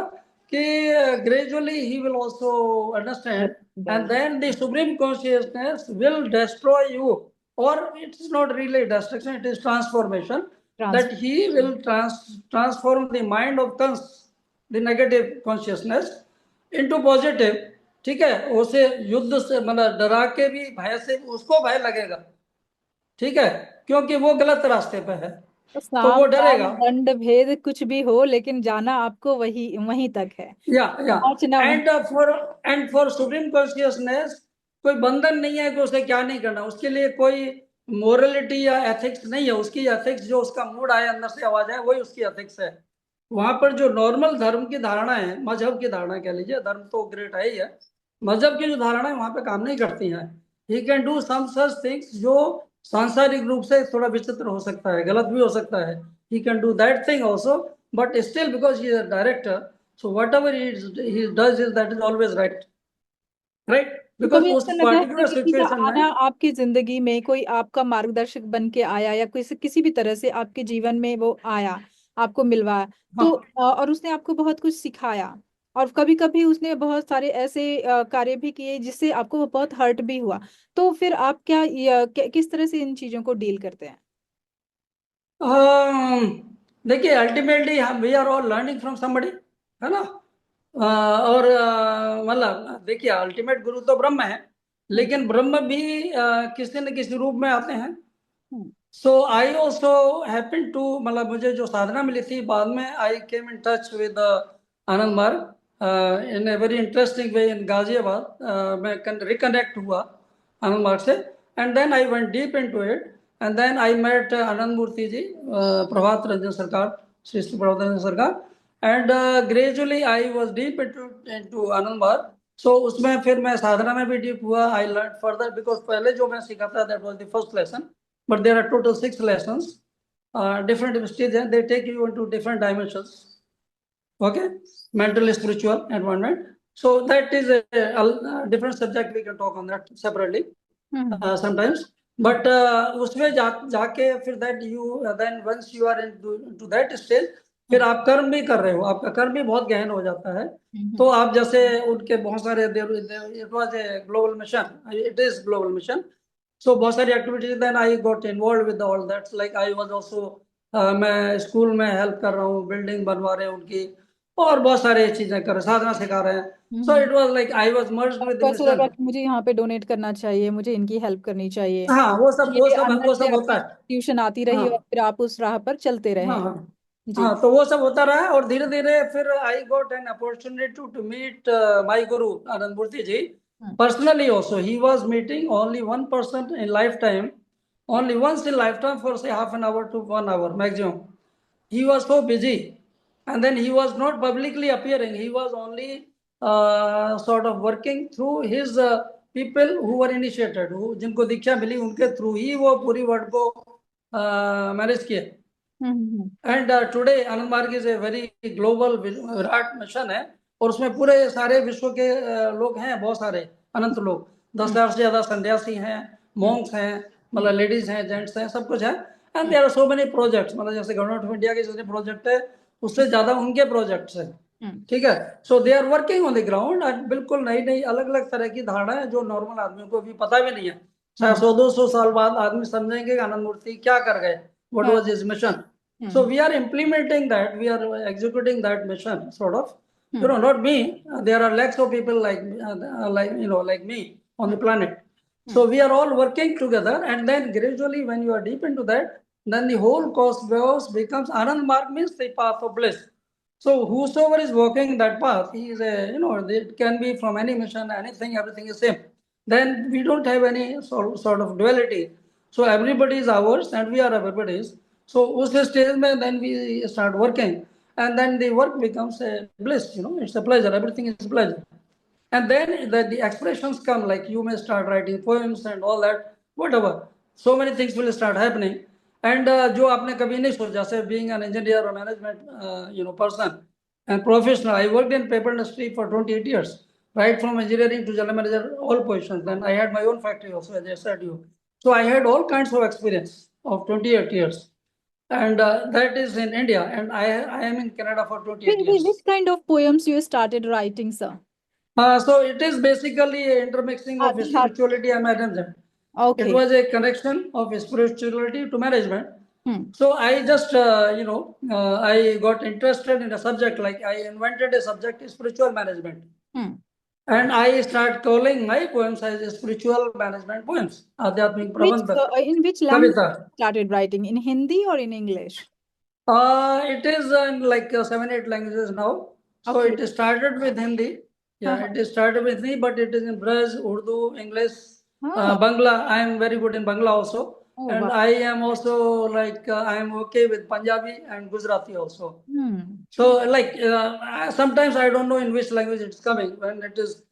कि gradually he will also understand, and then the supreme consciousness will destroy you, or it is not really destruction, it is transformation, that he will transform the mind of Kans, the negative consciousness, into positive, ठीक है? उसे युद्ध से मतलब डरा के भी, भय से उसको भय लगेगा, ठीक है? क्योंकि वो गलत रास्ते पे है, तो तो साम वो दाम डरेगा। दंड भेद कुछ भी हो, लेकिन जाना आपको वही वहीं तक है, या पहुंचना वहीं। एंड फॉर सुप्रीम कॉन्शियसनेस कोई बंधन नहीं है कि उसे क्या नहीं करना, उसके लिए कोई मोरलिटी या एथिक्स नहीं है। उसकी एथिक्स जो उसका मूड आए, अंदर से आवाज आए, वही उसकी एथिक्स है। वहां पर जो नॉर्मल धर्म की धारणा है, मजहब की धारणा कह लीजिए, धर्म तो ग्रेट है ही है, मजहब की जो धारणा है वहां पे काम नहीं करती है। He can do some such things जो सांसारिक रूप से थोड़ा विचित्र हो सकता है, गलत भी हो सकता है। He can do that thing also, but still because he is a director, so whatever he does is that is always right, तो because कभी उस ऐसा लगा है कि particular किसी का situation में। आना आपकी जिंदगी में, कोई आपका मार्गदर्शक बन के आया, या किसी किसी भी तरह से आपके जीवन में वो आया, आपको मिलवाया, तो हाँ, और उसने आपको बहुत कुछ सिखाया, और कभी कभी उसने बहुत सारे ऐसे कार्य भी किए जिससे आपको वो बहुत हर्ट भी हुआ, तो फिर आप किस तरह से इन चीजों को डील करते हैं? देखिए, अल्टीमेटली हम we are all learning from somebody, है ना? और मतलब देखिए, अल्टीमेट गुरु तो ब्रह्म है, हम्म लेकिन ब्रह्म भी किसी न किसी रूप में आते हैं। हम्म सो आई ऑल्सो हैपन टू, मतलब मुझे जो साधना मिली थी बाद में, आई केम in touch with Anand Marg in a very interesting way in Ghaziabad. मैं रिकनेक्ट हुआ आनंद मार्ग से, and then I went deep into it, and then I met Anand Murti ji, Prabhat Ranjan Sarkar, Shri Shri Prabhat Ranjan Sarkar, and gradually I was deep into Anand Marg. So उसमें फिर मैं साधना में भी डीप हुआ। I learn further, because पहले जो मैं सीखा था that was the first lesson, but there are total 6 lessons, different stages, they take you into different dimensions, okay? Mental, spiritual environment. So that is a different subject, we can talk on that separately sometimes. But उसमें जाके फिर that you then once you are into that stage, फिर आप कर्म भी कर रहे हो, आपका कर्म भी बहुत गहन हो जाता है। तो आप जैसे उनके बहुत सारे, it was a global mission, it is global mission, so बहुत सारी activities, then I got involve with all that, like I was also, मैं स्कूल में हेल्प कर रहा हूँ, बिल्डिंग बनवा रहे हैं उनकी, और बहुत सारी चीजें कर रहे हैं, साधना सिखा रहे हैं। सो it was like I was merged with the आपको ऐसा मिशन। लगा कि मुझे यहाँ पे डोनेट करना चाहिए, मुझे इनकी हेल्प करनी चाहिए, हाँ, वो सब वो ये सब अंदर वो से सब होता आपकी है। ट्यूशन आती रही, हाँ और फिर आप उस राह पर चलते हाँ रहे। हाँ जी। हाँ, तो वो सब होता रहा और धीरे धीरे फिर I got an opportunity to meet my guru Anand Murti ji hmm. personally also. He was meeting only one person in lifetime, only once in lifetime for say half an hour to 1 hour maximum. He was so busy, and then he was not publicly appearing. He was only sort of working through his people who were initiated, who जिनको दीक्षा मिली उनके through ही वो पूरी world को manage किए. हम्म। And today आनंद मार्ग is a very global Virat mission है और उसमें पूरे सारे विश्व के लोग हैं, बहुत सारे अनंत लोग, 10,000 से ज्यादा संन्यासी हैं, मॉन्क्स हैं, मतलब लेडीज हैं, जेंट्स हैं, सब कुछ है. And there are so many projects, मतलब जैसे गवर्नमेंट ऑफ इंडिया के जितने प्रोजेक्ट है उससे ज्यादा उनके प्रोजेक्ट्स हैं. ठीक है. So they are working on the ground. बिल्कुल नई नई अलग अलग तरह की धारणा है जो नॉर्मल आदमी को भी पता भी नहीं है. शायद 100-200 साल बाद आदमी समझेंगे कि आनंद मूर्ति क्या कर गए, what was his mission. So we are implementing that. We are executing that mission, sort of. Not me. There are lakhs of people like me on the planet. So we are all working together, and then gradually, when you are deep into that, then the whole cosmos becomes Anand Marg, means the path of bliss. So whosoever is walking that path, he is it can be from any mission, anything, everything is same. Then we don't have any sort of duality. So everybody is ours, and we are everybody's. So उस stage में then we start working, and then the work becomes a bliss. It's a pleasure. Everything is pleasure. And then the expressions come, like you may start writing poems and all that, whatever. So many things will start happening. And जो आपने कभी नहीं सोचा, जैसे being an engineer or management person and professional, I worked in paper industry for 28 years, right from engineering to general manager, all positions. Then I had my own factory also, as I said to you. So I had all kinds of experience of 28 years. And that is in India, and I am in Canada for 28 years. Which kind of poems you started writing, sir? So it is basically a intermixing of अच्छा. spirituality and management. It Okay. was a connection of spirituality to management. So I just, I got interested in a subject, like I invented a subject, spiritual management. And I start calling my poems as spiritual management poems. Adhyatmik Prabandha, In which language Kavita. you started writing? In Hindi or in English? It is in like 7-8 languages now. So Okay. it started with Hindi. Yeah, it is started with Hindi, but it is in Braj, Urdu, English, Bangla. I am very good in Bangla also. Oh, And wow. I am also like, I am okay with Punjabi and Gujarati also. Hmm. So like sometimes I don't know in which language it's coming. When it is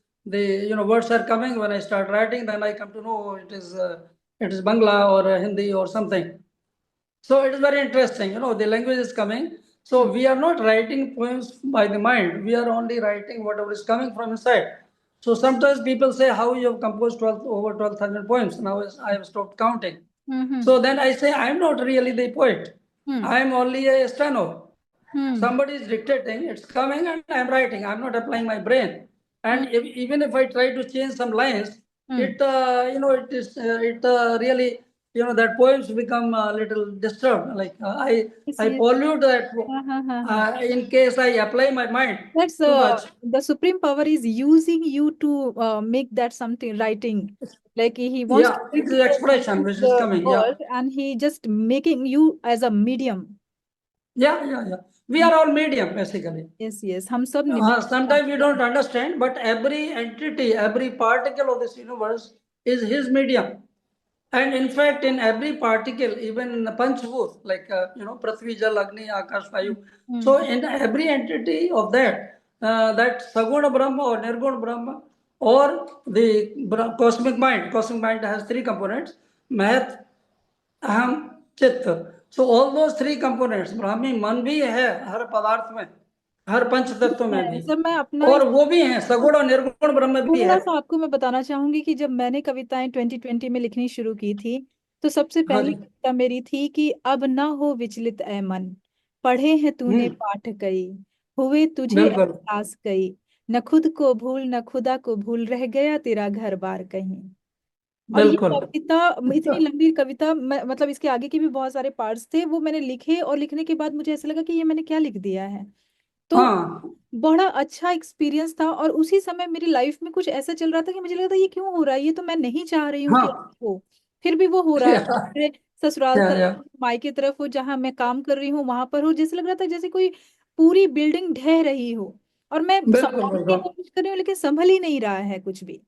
words are coming, when I start writing, then I come to know it is Bangla or Hindi or something. So it is very interesting, the language is coming. So we are not writing poems by the mind. We are only writing whatever is coming from inside. So sometimes people say, how you have composed over 12,000 poems. Now I have stopped counting. So then I say, I'm not really the poet. I'm only a steno. Somebody is dictating, it's coming, and I'm writing. I'm not applying my brain. And even if I try to change some lines, it really, that poems become a little disturbed. Like I pollute that in case I apply my mind That's too much. the supreme power is using you to make that something writing. Like he wants Yeah, to it's the expression which is the coming. Yeah. world, and he just making you as a medium. Yeah. We are all medium, basically. Yes. हम सब Sometimes we don't understand, but every entity, every particle of this universe is his medium. And in fact, in every particle, even in the Panchbhut, like, Prithvi, Jal, Agni, Akash, Vayu. So in every entity of that Saguna Brahma or Nirguna Brahma or the cosmic mind has three components: Mahat, Aham, Chitta. So all those three components, Brahmi मन भी है हर पदार्थ में, हर पंच तत्व में भी, sir मैं अपना और वो भी है सगुण और निर्गुण ब्रह्म भी है. थोड़ा सा आपको मैं बताना चाहूंगी कि जब मैंने कविताएं 2020 में लिखनी शुरू की थी, तो सबसे हाँ पहली जी. कविता मेरी थी कि अब ना हो विचलित ऐ मन, पढ़े हैं तूने पाठ कई, हुए तुझे बिल्कुल. एहसास कई, न खुद को भूल न खुदा को भूल, रह गया तेरा घर बार कहीं। और ये बिल्कुल. कविता इतनी लंबी कविता, मतलब इसके आगे के भी बहुत सारे पार्ट्स थे, वो मैंने लिखे और लिखने के बाद मुझे ऐसा लगा कि ये मैंने क्या लिख दिया है। तो हाँ. बड़ा अच्छा एक्सपीरियंस था, और उसी समय मेरी लाइफ में कुछ ऐसा चल रहा था कि मुझे लगा था ये क्यों हो रहा है, ये तो मैं नहीं चाह रही हूँ कि हाँ. ऐसा हो। फिर भी वो हो रहा है। या मेरे ससुराल या तरफ, या मायके तरफ हो, जहाँ मैं काम कर रही हूँ वहां पर हो, जैसे लग रहा था जैसे कोई पूरी बिल्डिंग ढह रही हो, और मैं बिल्कुल संभालने की बिल्कुल कोशिश कर रही हूँ लेकिन संभल ही नहीं रहा है कुछ भी।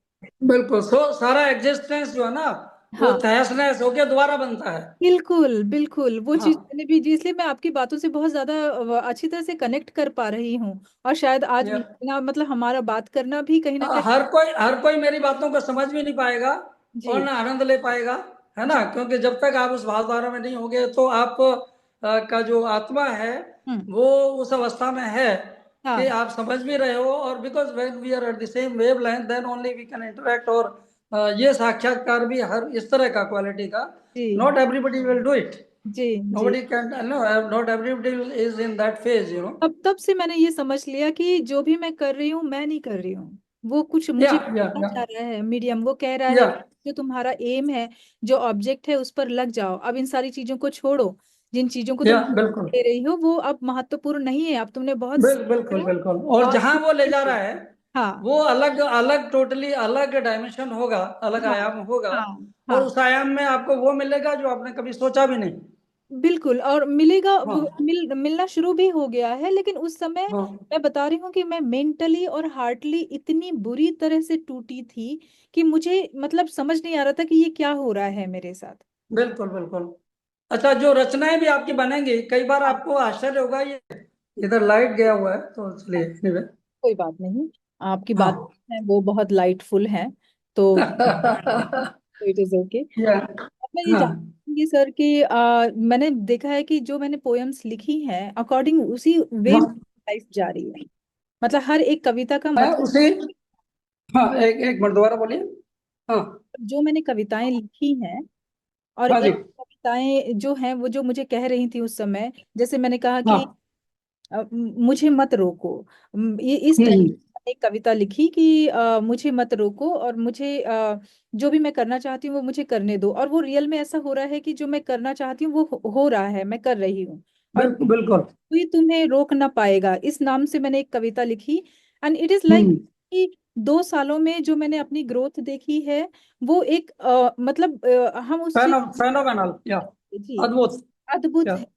बिल्कुल। सारा एग्जिस्टेंस जो है ना, वो हाँ, तहस नहस होके दोबारा बनता है। बिल्कुल बिल्कुल वो चीज हाँ। मैंने भी जी, इसलिए मैं आपकी बातों से बहुत ज्यादा अच्छी तरह से कनेक्ट कर पा रही हूँ। और शायद आज या ना, मतलब हमारा बात करना भी कहीं ना कहीं। हर कोई मेरी बातों को समझ भी नहीं पाएगा और जी ना आनंद ले पाएगा, है जी। ना, क्योंकि जब तक आप उस भावधारा में नहीं होगे तो आप का जो आत्मा है हम्म। वो उस अवस्था में है कि हाँ आप समझ भी रहे हो। और because when we are at the same wavelength then only we can interact. और ये साक्षात्कार भी हर इस तरह का क्वालिटी का, जी not everybody will do it. जी जी। Nobody can, no, not everybody is in that phase, you know. तब से मैंने ये समझ लिया कि जो भी मैं कर रही हूँ मैं नहीं कर रही हूँ, वो कुछ या मुझे या बताना या चाह रहा है मीडियम। वो कह रहा है या कि जो तुम्हारा एम है, जो ऑब्जेक्ट है, उस पर लग जाओ। अब इन सारी चीजों को छोड़ो, जिन चीजों को तुम या बिल्कुल दे रही हो वो अब महत्वपूर्ण नहीं है। अब तुमने बहुत सीख बिल्कुल लो बिल्कुल। और और जहां वो ले जा रहा है हाँ वो अलग अलग, टोटली अलग डायमेंशन होगा, अलग हाँ आयाम होगा। हाँ और हाँ। उस आयाम में आपको वो मिलेगा जो आपने कभी सोचा भी नहीं। बिल्कुल, और मिलेगा वो हाँ मिलना शुरू भी हो गया है, लेकिन उस समय हाँ मैं बता रही हूँ कि मैं मेंटली और हार्टली इतनी बुरी तरह से टूटी थी कि मुझे मतलब समझ नहीं आ रहा था कि ये क्या हो रहा है मेरे साथ। बिल्कुल बिल्कुल। अच्छा, जो रचनाएं भी आपकी बनेंगी, कई बार हाँ आपको आश्चर्य होगा, ये इधर लाइट गया हुआ है तो इसलिए हाँ, anyway, कोई बात नहीं। आपकी बात हाँ। है वो बहुत लाइटफुल है, तो इट इज ओके। या मैं ये हाँ जानूंगी सर कि मैंने देखा है कि जो मैंने पोएम्स लिखी हैं अकॉर्डिंग उसी वे हाँ लाइफ जा रही है। मतलब हर एक कविता का मैं मतलब, उसी, हाँ, एक एक मिनट दोबारा बोलिए। हाँ जो मैंने कविताएं लिखी हैं, और हाँ जी। एक कविताएं जो हैं वो जो मुझे कह रही थी उस समय, जैसे मैंने कहा कि हाँ। मुझे मत रोको। ये इस टाइप हम्म। एक कविता लिखी कि मुझे मत रोको, और मुझे जो भी मैं करना चाहती हूँ वो मुझे करने दो। और वो रियल में ऐसा हो रहा है कि जो मैं करना चाहती हूँ वो हो रहा है, मैं कर रही हूँ। और बिल्कुल बिल्कुल। कोई तुम्हें रोक ना पाएगा, इस नाम से मैंने एक कविता लिखी। एंड इट इज लाइक हम्म। कि 2 सालों में जो मैंने अपनी ग्रोथ देखी है, वो एक मतलब हम उस चीज फेनोमेनल, या जी अद्भुत। अद्भुत या है।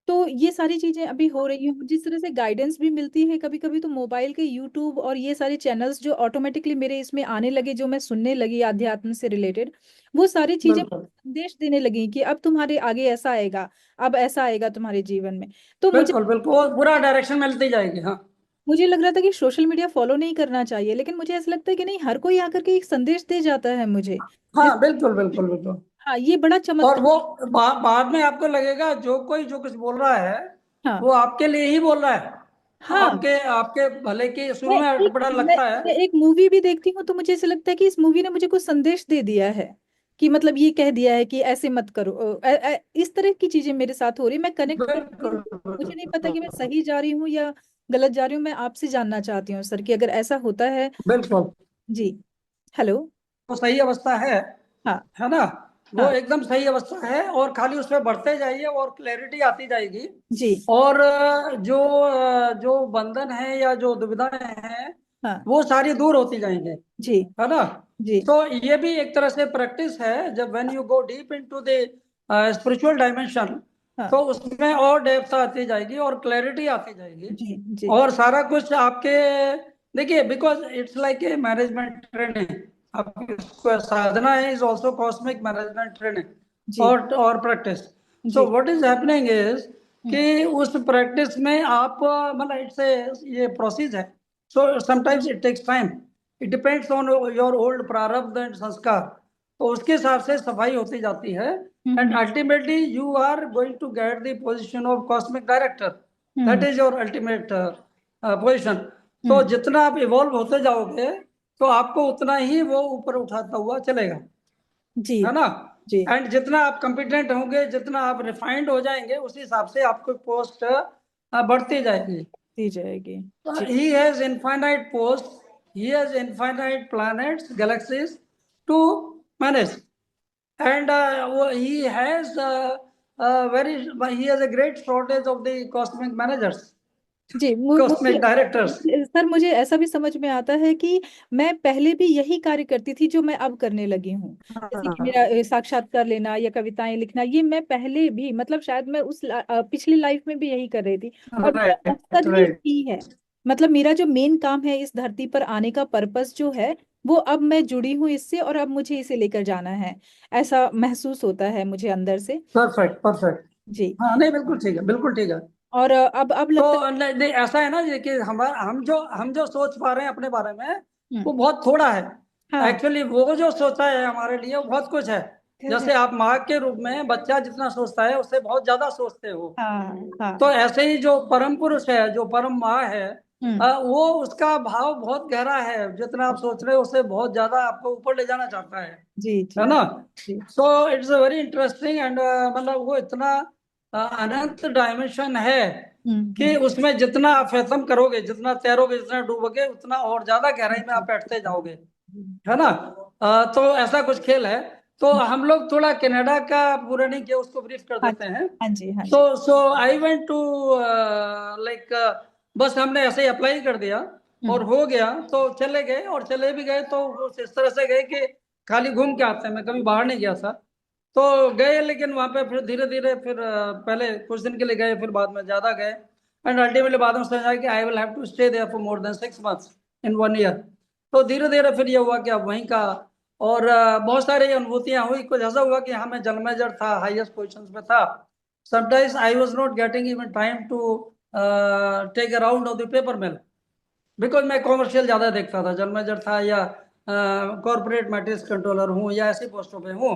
तो ये सारी चीजें अभी हो रही हैं, जिस तरह से गाइडेंस भी मिलती है कभी कभी, तो मोबाइल के यूट्यूब और ये सारे चैनल्स जो ऑटोमेटिकली मेरे इसमें आने लगे, जो मैं सुनने लगी अध्यात्म से रिलेटेड, वो सारी चीजें बिल्कुल संदेश देने लगी कि अब तुम्हारे आगे ऐसा आएगा, अब ऐसा आएगा तुम्हारे जीवन में। तो मुझे बिल्कुल बिल्कुल, वो पूरा डायरेक्शन मिलती जाएगी। हाँ मुझे लग रहा था कि सोशल मीडिया फॉलो नहीं करना चाहिए, लेकिन मुझे ऐसा लगता है कि नहीं, हर कोई आकर के एक संदेश दे जाता है मुझे। जिस हाँ बिल्कुल बिल्कुल बिल्कुल। हाँ, ये बड़ा और चमत्कार। वो बाद में आपको लगेगा जो कोई जो कुछ बोल रहा है हाँ वो आपके लिए ही बोल रहा है, हाँ। आपके आपके भले की। शुरू मैं में एक बड़ा मैं, लगता है। मैं एक मूवी भी देखती हूँ तो मुझे ऐसा लगता है कि इस मूवी ने मुझे कुछ संदेश दे दिया है, कि मतलब ये कह दिया है कि ऐसे मत करो। इस तरह की चीजें मेरे साथ हो रही, मैं कनेक्ट कर रही बिल्कुल हूँ। मुझे नहीं पता कि मैं बिल्कुल सही जा रही हूँ या गलत जा रही हूँ। मैं आपसे जानना चाहती हूँ सर कि अगर ऐसा होता है। बिल्कुल। जी। हेलो। वो सही अवस्था हाँ है ना, वो हाँ। एकदम सही अवस्था है। और खाली उसमें बढ़ते जाइए और क्लैरिटी आती जाएगी। जी। और जो बंधन है या जो दुविधाएं हैं हाँ। वो सारी दूर होती जाएंगी, जी है ना। जी। तो ये भी एक तरह से प्रैक्टिस है। जब when you go deep into the spiritual dimension, तो हाँ। उसमें और डेप्थ आती जाएगी और क्लैरिटी आती जाएगी। जी जी और सारा कुछ आपके, देखिए, because it's like a management training. आपकी साधना है is also cosmic management training जी और प्रैक्टिस। सो जी। What is happening is hmm. कि उस प्रैक्टिस में आप मतलब इट्स ये प्रोसेस है। So sometimes it takes time. It depends on your old prarabdh and sanskar. तो उसके हिसाब से सफाई होती जाती है। And hmm ultimately you are going to get the position of cosmic director. That hmm is your ultimate position. तो हम्म। जितना आप इवॉल्व होते जाओगे तो आपको उतना ही वो ऊपर उठाता हुआ चलेगा, जी है ना। जी। एंड जितना आप कंपिटेंट होंगे, जितना आप रिफाइंड हो जाएंगे, उस हिसाब से आपको पोस्ट बढ़ती जाएगी। दी जाएगी। जी He has infinite posts, he has infinite planets, galaxies to manage. And he has a great shortage of the cosmic managers. जी, कॉस्मिक डायरेक्टर्स। सर मुझे ऐसा भी समझ में आता है कि मैं पहले भी यही कार्य करती थी जो मैं अब करने लगी हूँ। जैसे कि मेरा हाँ, साक्षात्कार लेना या कविताएं लिखना, ये मैं पहले भी, मतलब शायद मैं उस पिछली लाइफ में भी यही कर रही थी, और मेरा राइट मकसद भी राइट। यही है। मतलब मेरा जो मेन काम है इस धरती पर आने का पर्पस जो है, वो अब मैं जुड़ी हूँ इससे, और अब मुझे इसे लेकर जाना है, ऐसा महसूस होता है मुझे अंदर से। Perfect perfect. जी। हाँ नहीं, बिल्कुल ठीक है, बिल्कुल ठीक है। और अब तो लगता नहीं नहीं, ऐसा है ना ये कि हम जो सोच पा रहे हैं अपने बारे में, है। वो बहुत थोड़ा है। हाँ। एक्चुअली वो जो सोचा है हमारे लिए वो बहुत कुछ है। करेक्ट। जैसे आप माँ के रूप में बच्चा जितना सोचता है उससे बहुत ज्यादा सोचते हो। हाँ तो हाँ। ऐसे ही जो परम पुरुष है, जो परम माँ है, हम्म। वो उसका भाव बहुत गहरा है। जितना आप सोच रहे हो उससे बहुत ज्यादा आपको ऊपर ले जाना चाहता जी जी है ना। जी। So it's a very interesting and मतलब वो इतना अनंत डायमेंशन है कि हम्म। उसमें जितना आप फैथम करोगे, जितना तैरोगे, जितना डूबोगे, उतना और ज्यादा गहराई में आप बैठते जाओगे, है ना। तो ऐसा कुछ खेल है। तो हम लोग थोड़ा कनाडा का पूरा नहीं किया, उसको ब्रीफ कर हाँ देते हैं। हाँ जी हाँ सो जी। सो आई वेंट टू लाइक, बस हमने ऐसे ही अप्लाई कर दिया और हम्म। हो गया, तो चले गए। और चले भी गए तो इस तरह से गए कि खाली घूम के आते हैं, मैं कभी बाहर नहीं गया था। तो गए, लेकिन वहां पे फिर धीरे धीरे फिर पहले कुछ दिन के लिए गए, फिर बाद में ज्यादा गए। एंड अल्टीमेटली बाद में समझ आया कि I will have to stay there for more than 6 months in 1 year. तो धीरे धीरे फिर ये हुआ कि अब वहीं का। और बहुत सारी अनुभूतियां हुई। कुछ ऐसा हुआ कि हाँ, मैं जनरल मैनेजर था, हाईएस्ट पोजीशन पे था। Sometimes I was not getting even time to take a round of the paper mill, because मैं कॉमर्शियल ज्यादा देखता था। जनरल मैनेजर था या कॉर्पोरेट मैट्रिक्स कंट्रोलर हूँ या ऐसी पोस्टों पे हूँ।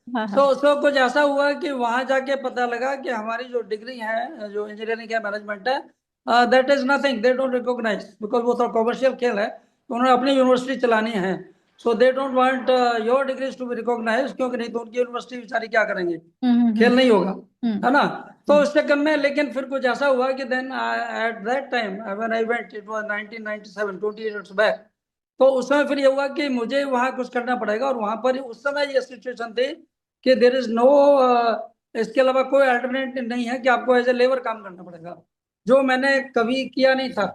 हाँ हाँ। सो कुछ ऐसा हुआ कि वहां जाके पता लगा कि हमारी जो डिग्री है, जो इंजीनियरिंग है, मैनेजमेंट है, that is nothing, they don't recognise, because वो तो कॉमर्शियल खेल है, तो उन्होंने अपनी यूनिवर्सिटी चलानी है। So they don't want your degrees to be recognise, क्योंकि नहीं तो उनकी यूनिवर्सिटी बेचारी क्या करेंगे, हम्म। खेल नहीं होगा, है ना। तो हम्म। उस चक्कर में, लेकिन फिर कुछ ऐसा हुआ कि then at that time when I went, it was 1997, 20 years back. तो उस समय फिर ये हुआ कि मुझे वहां कुछ करना पड़ेगा, और वहां पर उस समय ये सिचुएशन थी कि देर इज नो, इसके अलावा कोई अल्टरनेटिव नहीं है कि आपको एज ए लेबर काम करना पड़ेगा, जो मैंने कभी किया नहीं था।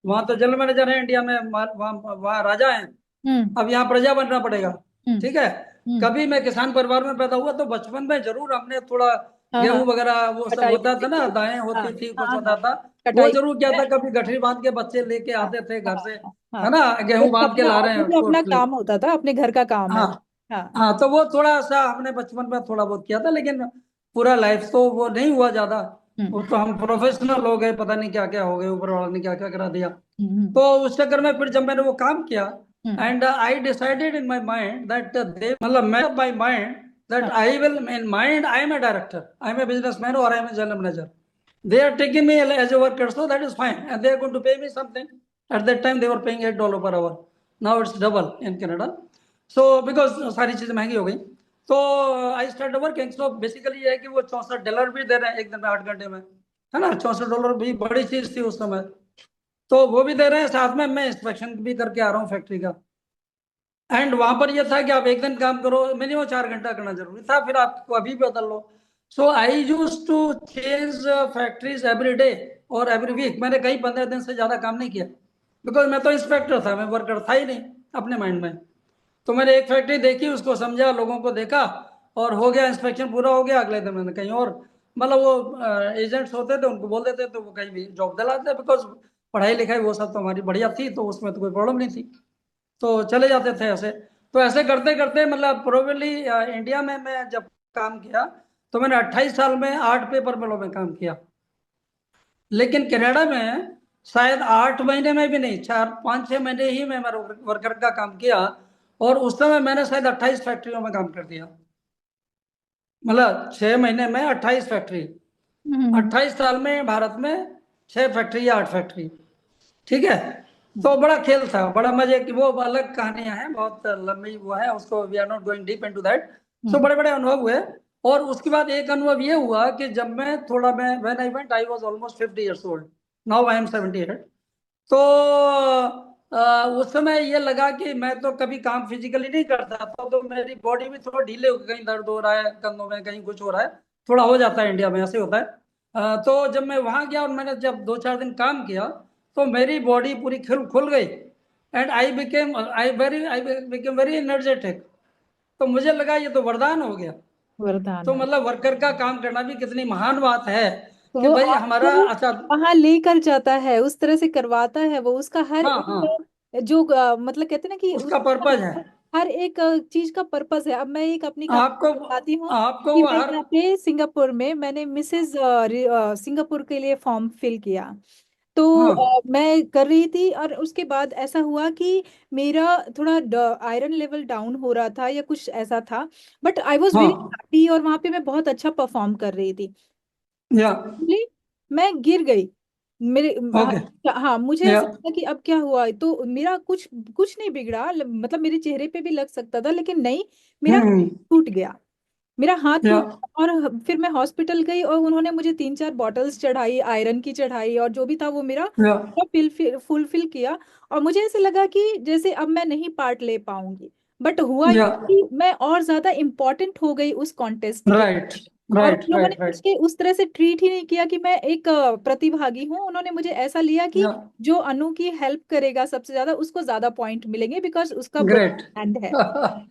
वहां तो जनरल मैनेजर है इंडिया में, वहाँ वहाँ राजा है, हम्म। अब यहाँ प्रजा बनना पड़ेगा। हम्म। ठीक है। हम्म। कभी मैं किसान परिवार में पैदा हुआ, तो बचपन में जरूर हमने थोड़ा हाँ हाँ। गेहूं वगैरह वो सब कटाई होता था होती ना, थी। दाएं हाँ होती थी, कुछ हाँ हाँ। होता था। वो कटाई जरूर क्या होती था, है। कभी गठरी बांध के बच्चे लेके हाँ आते थे घर हाँ से, हाँ। है ना, गेहूं वो बांध के अपना ला रहे हैं वो अपना कोर्ट के लिए। काम होता था, अपने घर का काम है हाँ वो। हाँ। हाँ, तो वो थोड़ा सा हमने बचपन में थोड़ा बहुत किया था, लेकिन पूरा लाइफ तो वो नहीं हुआ ज्यादा। वो हम्म। तो हम प्रोफेशनल हो गए, पता नहीं क्या क्या हो गए, ऊपर वाला ने क्या क्या करा दिया। हम्म। तो उस चक्कर में फिर जब मैंने वो काम किया, hmm. And I decided in my mind that they, मतलब मैं माई माइंड दैट हाँ। I will, in mind I am a director, I am a businessman और I am a general manager. They are taking me as a worker, so that is fine, and they are going to pay me something. At that time, they were paying $8 per hour. Now it's double in Canada. So because सारी चीजें महंगी हो गई, तो I start working. So basically ये है कि वो $64 भी दे रहे हैं एक दिन में, 8 घंटे में, है ना। $64 भी बड़ी चीज थी उस समय। तो वो भी दे रहे हैं, साथ में मैं इंस्पेक्शन भी करके आ रहा हूँ फैक्ट्री का। एंड वहां पर यह था कि आप एक दिन काम करो, मिनिमम 4 घंटा करना जरूरी था, फिर आपको अभी बदल लो। So I use to change factories every day और एवरी वीक। मैंने कहीं 15 दिन से ज्यादा काम नहीं किया, बिकॉज मैं तो इंस्पेक्टर था, मैं वर्कर था ही नहीं अपने माइंड में। तो मैंने एक फैक्ट्री देखी, उसको समझा, लोगों को देखा, और हो गया, इंस्पेक्शन पूरा हो गया, अगले दिन मैंने कहीं और, मतलब वो एजेंट्स होते थे, उनको बोल देते तो वो कहीं भी जॉब दिलाते, बिकॉज पढ़ाई लिखाई वो सब तो हमारी बढ़िया थी, तो उसमें तो कोई प्रॉब्लम नहीं थी, तो चले जाते थे ऐसे। तो ऐसे करते करते, मतलब प्रोबेबली इंडिया में मैं जब काम किया, तो मैंने 28 साल में 8 पेपर मिलों में काम किया। लेकिन कनाडा में शायद 8 महीने में भी नहीं, 4 5 6 महीने ही में मेरे वर्कर का काम किया। और उस समय मैंने शायद 28 फैक्ट्रियों में काम कर दिया, मतलब 6 महीने में 28 फैक्ट्री। हम्म। 28 साल में भारत में 6 फैक्ट्री या 8 फैक्ट्री। ठीक है। तो बड़ा खेल था, बड़ा मजे की, वो अलग कहानियां हैं, बहुत लंबी वो है, उसको we are not going deep into that. So hmm. बड़े बड़े अनुभव हुए। और उसके बाद एक अनुभव ये हुआ कि जब मैं थोड़ा, मैं when I went I was almost 50 years old, now I M 78। तो उस समय ये लगा कि मैं तो कभी काम फिजिकली नहीं करता था, तो मेरी बॉडी भी थोड़ा ढीले हो गई, कहीं दर्द हो रहा है कंधों में, कहीं कुछ हो रहा है, थोड़ा हो जाता है, इंडिया में ऐसे होता है, तो जब मैं वहां गया और मैंने जब 2-4 दिन काम किया तो मेरी बॉडी पूरी खुल खुल गई, and I became very energetic. तो मुझे लगा ये तो वरदान हो गया। वरदान तो हो। मतलब वर्कर का काम करना भी कितनी महान बात है तो कि वो भाई आपको हमारा अच्छा। वहां लेकर जाता है, उस तरह से करवाता है वो, उसका हर हाँ हाँ, एक जो मतलब कहते हैं ना कि उसका उसका पर्पज है। हर एक चीज का पर्पस है। अब मैं एक अपनी आपको कहानी बताती हूँ आपको कि वो मैं हर। यहाँ पे सिंगापुर में मैंने मिसेज सिंगापुर के लिए फॉर्म फिल किया। तो हाँ मैं कर रही थी और उसके बाद ऐसा हुआ कि मेरा थोड़ा आयरन लेवल डाउन हो रहा था या कुछ ऐसा था, बट आई वॉज वेरी हाँ, हैप्पी और वहां पे मैं बहुत अच्छा परफॉर्म कर रही थी। या Suddenly, मैं गिर गई। मेरे ओके, हाँ, मुझे या ऐसा लगा कि अब क्या हुआ, तो मेरा कुछ कुछ नहीं बिगड़ा, मतलब मेरे चेहरे पे भी लग सकता था लेकिन नहीं, मेरा हाथ हम्म, टूट गया। मेरा हाथ या टूट गया और फिर मैं हॉस्पिटल गई और उन्होंने मुझे 3-4 बॉटल्स चढ़ाई, आयरन की चढ़ाई, और जो भी था वो मेरा या फुलफिल किया। और मुझे ऐसे लगा कि जैसे अब मैं नहीं पार्ट ले पाऊंगी, बट हुआ या ये कि मैं और ज्यादा इम्पोर्टेंट हो गई उस कॉन्टेस्ट के। राइट और राइट उन लोगों ने राइट राइट, मुझे उस तरह से ट्रीट ही नहीं किया कि मैं एक प्रतिभागी हूँ। उन्होंने मुझे ऐसा लिया कि या जो अनु की हेल्प करेगा सबसे ज्यादा उसको ज्यादा पॉइंट मिलेंगे बिकॉज उसका ग्रेट। ब्रॉड हैंड है।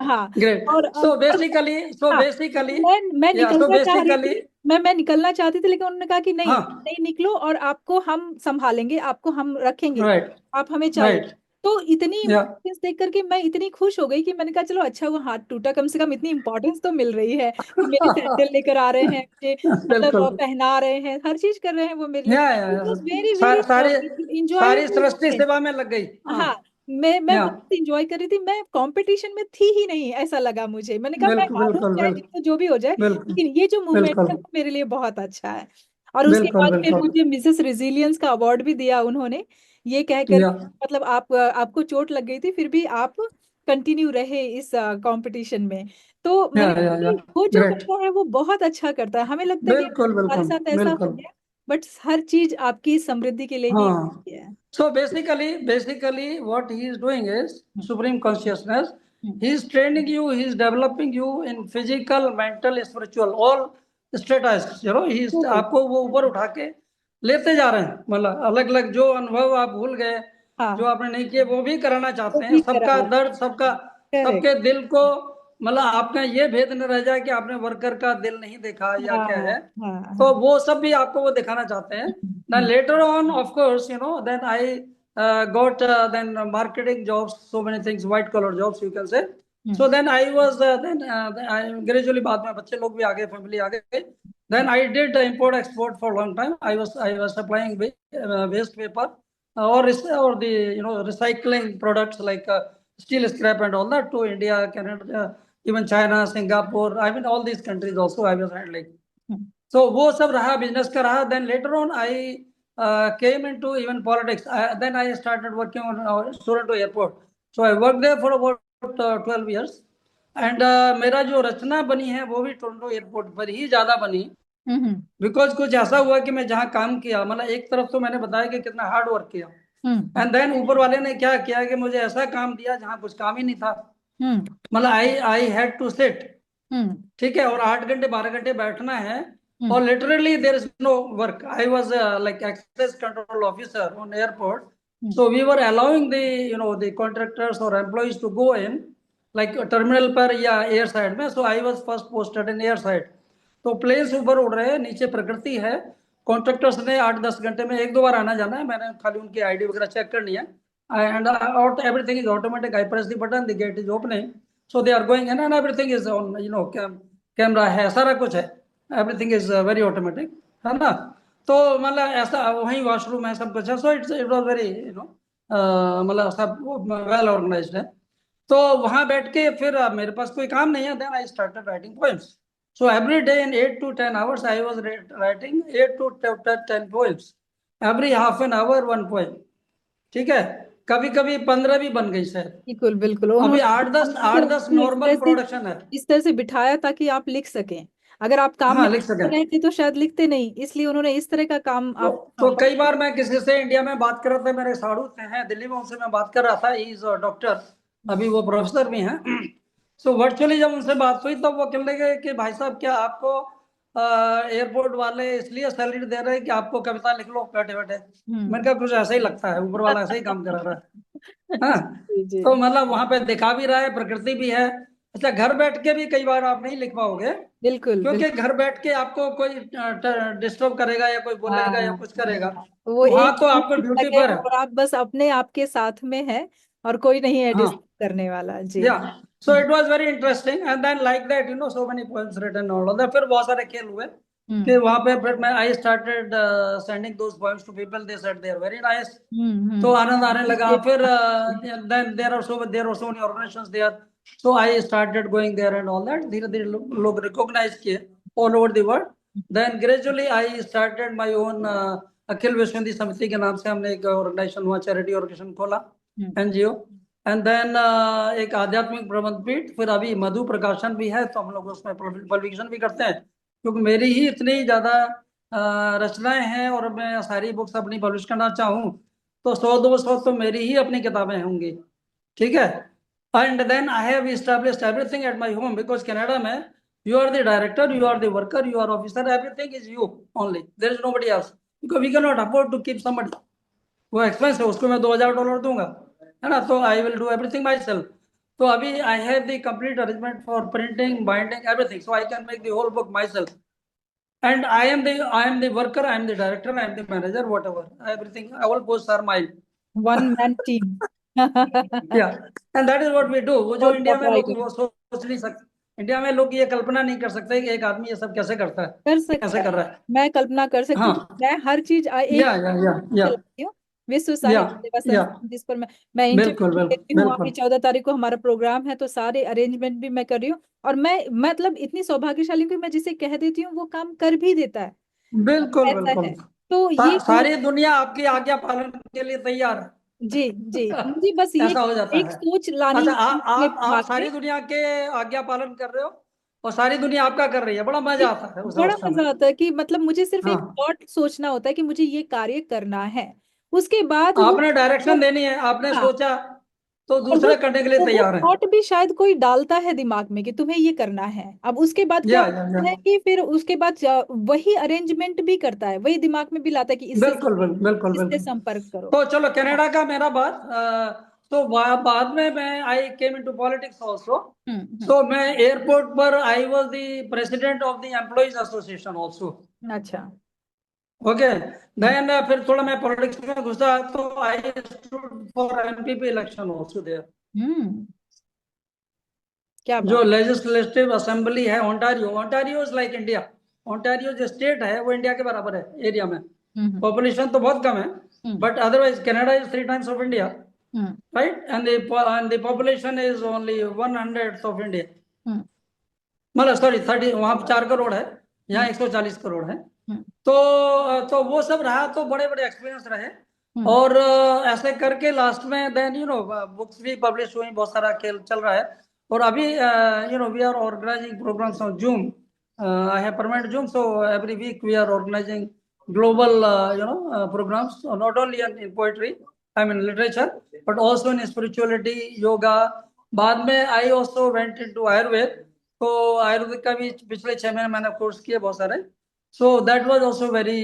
हाँ। ग्रेट। और सो और बेसिकली सो हाँ, बेसिकली मैं या सो निकलना चाह रही बेसिकली थी। मैं निकलना चाहती थी लेकिन उन्होंने कहा कि नहीं, हाँ, नहीं निकलो, और आपको हम संभालेंगे, आपको हम रखेंगे, राइट आप हमें चाहिए। राइट, तो इतनी या इम्पोर्टेंस देख करके मैं इतनी खुश हो गई कि मैंने कहा चलो अच्छा वो हाथ टूटा, कम से कम इतनी इम्पोर्टेंस तो मिल रही है कि मेरे सैंडल लेकर आ रहे हैं मुझे, मतलब बिल्कुल, पहना रहे हैं, हर चीज कर रहे हैं वो मेरे लिए। या इट वॉज वेरी वेरी सारी सारी इंजॉयबल सृष्टि मोमेंट। सेवा में लग गई। हाँ, हाँ, मैं या बहुत इंजॉय कर रही थी, मैं कंपटीशन में थी ही नहीं ऐसा लगा मुझे। मैंने कहा मैं बिल्कुल हारूं बिल्कुल चाहे बिल्कुल जीतूं जो भी हो जाए, बिल्कुल लेकिन ये जो मूवमेंट बिल्कुल है वो मेरे लिए बहुत अच्छा है। और उसके बिल्कुल बाद फिर बिल्कुल, मुझे मिसेस रिजिलियंस का अवार्ड भी दिया उन्होंने, ये कह कर या मतलब आपको चोट लग गई थी फिर भी आप कंटिन्यू रहे इस कंपटीशन में। तो मैंने कहा या कि वो जो ग्रेट, करता है वो बहुत अच्छा करता है। हमें लगता है कि बिल्कुल हमारे बिल्कुल साथ ऐसा हो बिल्कुल, गया, बट हर चीज आपकी समृद्धि के लिए ही हाँ। है। So basically, what he is doing is hmm, supreme consciousness. Hmm, He is training you. He is developing you in physical, mental, spiritual, all status. He is बिल्कुल। आपको वो ऊपर उठा के लेते जा रहे हैं। मतलब अलग अलग जो अनुभव आप भूल गए, जो हाँ, आपने नहीं किए, वो भी कराना वो चाहते हैं। भी सबका करा। दर्द, सबका करेक्ट। सबके दिल को, मतलब आपका ये भेद न रह जाए कि आपने वर्कर का दिल नहीं देखा या हाँ क्या है। हाँ तो हाँ। वो सब भी आपको वो दिखाना चाहते हैं। Now later on, of course, then I got then marketing jobs, so many things, white collar jobs, you can say. Hmm, So then I was then I gradually बाद में बच्चे लोग भी आ गए, family आ गए। Then I did import export for a long time. I was supplying waste paper or the recycling products like steel scrap and all that to India, Canada, even China, Singapore. I mean all these countries also I was handling. Hmm, So वो सब रहा, business का रहा। Then later on I came into even politics. Then I started working on Toronto airport. So I worked there for about 12 years. And मेरा जो रचना बनी है वो भी टोरंटो एयरपोर्ट पर ही ज्यादा बनी। हम्म, बिकॉज कुछ ऐसा हुआ कि मैं जहाँ काम किया, मतलब एक तरफ तो मैंने बताया कि कितना हार्ड वर्क किया, हम्म, एंड देन ऊपर वाले ने क्या किया कि मुझे ऐसा काम दिया जहाँ कुछ काम ही नहीं था। हम्म, मतलब आई हैड टू सिट, हम्म, ठीक है, और 8 घंटे 12 घंटे बैठना है। हम्म, और literally there is no work. I was like access control officer on airport. Hmm, so we were allowing the contractors और employees to go in like terminal पर या एयर साइड में। So I was first posted in air side. तो planes ऊपर उड़ रहे हैं, नीचे प्रकृति है। कॉन्ट्रैक्टर्स ने 8-10 घंटे में 1-2 बार आना जाना है, मैंने खाली उनकी आईडी वगैरह चेक करनी है। And everything is automatic. I press the button, the gate is opening. So they are going in and everything is on, camera है, सारा कुछ है। एवरीथिंग इज वेरी ऑटोमेटिक, है ना। तो मतलब ऐसा वहीं वॉशरूम है, सब कुछ है। सो इट वॉज वेरी मतलब सब वेल ऑर्गेनाइज्ड है। तो वहां बैठ के फिर मेरे पास कोई काम नहीं है। Then I started writing poems. So every day in 8 to 10 hours I was writing 8 to 10 poems। Every half an hour one poem, ठीक है। कभी कभी 15 भी बन गई शायद। बिल्कुल बिल्कुल। अभी उन्होंने आठ दस आठ दस आपको नॉर्मल प्रोडक्शन है। इस तरह से बिठाया ताकि आप लिख सकें। अगर आप काम में हाँ, लिख सकें। रहते तो शायद लिखते नहीं, इसलिए उन्होंने इस तरह का काम तो, आप तो सौंपा। कई बार मैं किसी से इंडिया में बात कर रहा था, मेरे साड़ू से हैं दिल्ली में, उनसे मैं बात कर रहा था। ही इज डॉक्टर, अभी वो प्रोफेसर भी हैं। सो वर्चुअली जब उनसे बात हुई तो वो कहने लगे कि भाई साहब क्या आपको एयरपोर्ट वाले इसलिए सैलरी दे रहे हैं कि आपको कविता लिख लो बैठे बैठे। मैंने कहा कुछ ऐसा ही लगता है, ऊपर वाला ऐसा ही काम करा रहा है। हाँ, जी जी तो मतलब वहां पे दिखा भी रहा है, प्रकृति भी है। अच्छा, घर बैठ के भी कई बार आप नहीं लिख पाओगे, बिल्कुल क्योंकि बिल्कुल। घर बैठ के आपको कोई डिस्टर्ब करेगा या कोई बोलेगा या हाँ कुछ करेगा। हाँ, वो वहां एक तो ही आपको चीज ड्यूटी लगे पर है। और आप बस अपने आप के साथ में है और कोई नहीं है हाँ, डिस्टर्ब करने वाला। जी। या so it was very interesting and then like that so many poems written all of that. फिर बहुत सारे खेल हुए कि हम्म वहां पे फिर मैं I started sending those poems to people, they said they are very nice. तो आनंद आने लगा। ये फिर then there are so many organizations there, so I started going there and all that. धीरे धीरे लोग रिकॉग्नाइज किए all over the world. Then gradually I started my own Akhil Vishwa Hindi समिति के नाम से हमने एक ऑर्गेनाइजेशन हुआ, चैरिटी ऑर्गेनाइजेशन खोला, एनजीओ। एंड देन एक आध्यात्मिक प्रबंध पीठ, फिर अभी मधु प्रकाशन भी है, तो हम लोग उसमें पब्लिकेशन भी करते हैं, क्योंकि मेरी ही इतनी ज्यादा रचनाएं हैं और मैं सारी बुक्स अपनी पब्लिश करना चाहूँ तो 100-200 तो मेरी ही अपनी किताबें होंगी। ठीक है। And then I have established everything at my home, because Canada में you are the director, you are the worker, you are officer, everything is you only, there is nobody else, because we can not afford to keep somebody. वो expense है, उसको मैं $2000 दूंगा, है ना, तो I will do everything myself. तो अभी I have the complete arrangement for printing, binding, everything, so I can make the whole book myself. And I am the worker, I am the director, I am the manager, whatever. Everything, all posts are mine. One man team. Yeah. And that is what we do. वो जो बहुत India बहुत में right लोग वो सोच नहीं सकते, इंडिया में लोग ये कल्पना नहीं कर सकते कि एक आदमी ये सब कैसे करता है, कर सकता कैसे है। कर रहा है। मैं कल्पना कर सकती हूँ। हाँ, मैं हर चीज एक या या या या चलाती हूँ। विश्व या साहित्य सेवा या संस्थान, जिस पर मैं बिल्कुल इंटरव्यू बिल्कुल लेती हूँ, अभी बिल्कुल 14 तारीख को हमारा प्रोग्राम है, तो सारे अरेंजमेंट भी मैं कर रही हूँ। और मैं मतलब इतनी सौभाग्यशाली हूँ कि मैं जिसे कह देती हूँ वो काम कर भी देता है। बिल्कुल ऐसा बिल्कुल। है। तो ये जो सारी दुनिया आपकी आज्ञा पालन के लिए तैयार जी जी, है। मुझे बस ये ऐसा हो जाता एक है। सोच लानी अच्छा, है अपने आप दिमाग में। सारी दुनिया के आज्ञा पालन कर रहे हो और सारी दुनिया आपका कर रही है, बड़ा मजा एक आता है उस बड़ा अवस्था में। मजा आता है कि मतलब मुझे सिर्फ एक हाँ, थॉट सोचना होता है कि मुझे ये कार्य करना है, उसके बाद आपने डायरेक्शन देनी है, आपने हाँ, सोचा तो और वो दूसरे करने के लिए वो तैयार है। थॉट भी शायद कोई डालता है दिमाग में कि तुम्हें ये करना है। अब उसके बाद क्या या होता है कि फिर उसके बाद वही अरेंजमेंट भी करता है, वही दिमाग में भी लाता है कि बिल्कुल बिल्कुल बिल्कुल इससे बिल्कुल। संपर्क करो। तो चलो, हाँ। कनाडा का मेरा बात, तो बाद में मैं I came into politics also. Hmm. So मैं एयरपोर्ट पर I was the president of the employees association also. अच्छा। ओके। हम्म देन फिर थोड़ा मैं पॉलिटिक्स में घुसा तो I stood for MPP election also there. Hmm, क्या जो बात। लेजिस्लेटिव असेंबली है Ontario, Ontario is like India. Ontario जो स्टेट है वो इंडिया के बराबर है एरिया में। हम्म पॉपुलेशन तो बहुत कम है, hmm but otherwise Canada is 3 times of India, hmm right, and the population is only 100th of India. Hmm मतलब सॉरी 30, वहाँ 4 करोड़ है, यहाँ हम्म 140 करोड़ है। हम्म तो वो सब रहा, तो बड़े बड़े एक्सपीरियंस रहे। हम्म और ऐसे करके लास्ट में देन बुक्स भी पब्लिश हुई, बहुत सारा खेल चल रहा है। और अभी we are organising programmes on Zoom. I have permanent Zoom, so every week we are organising global programs, not only in poetry, I mean literature, but also in spirituality, yoga. बाद में I also went into Ayurved, तो आयुर्वेद का भी पिछले 6 महीने मैंने course किए बहुत सारे। So that was also very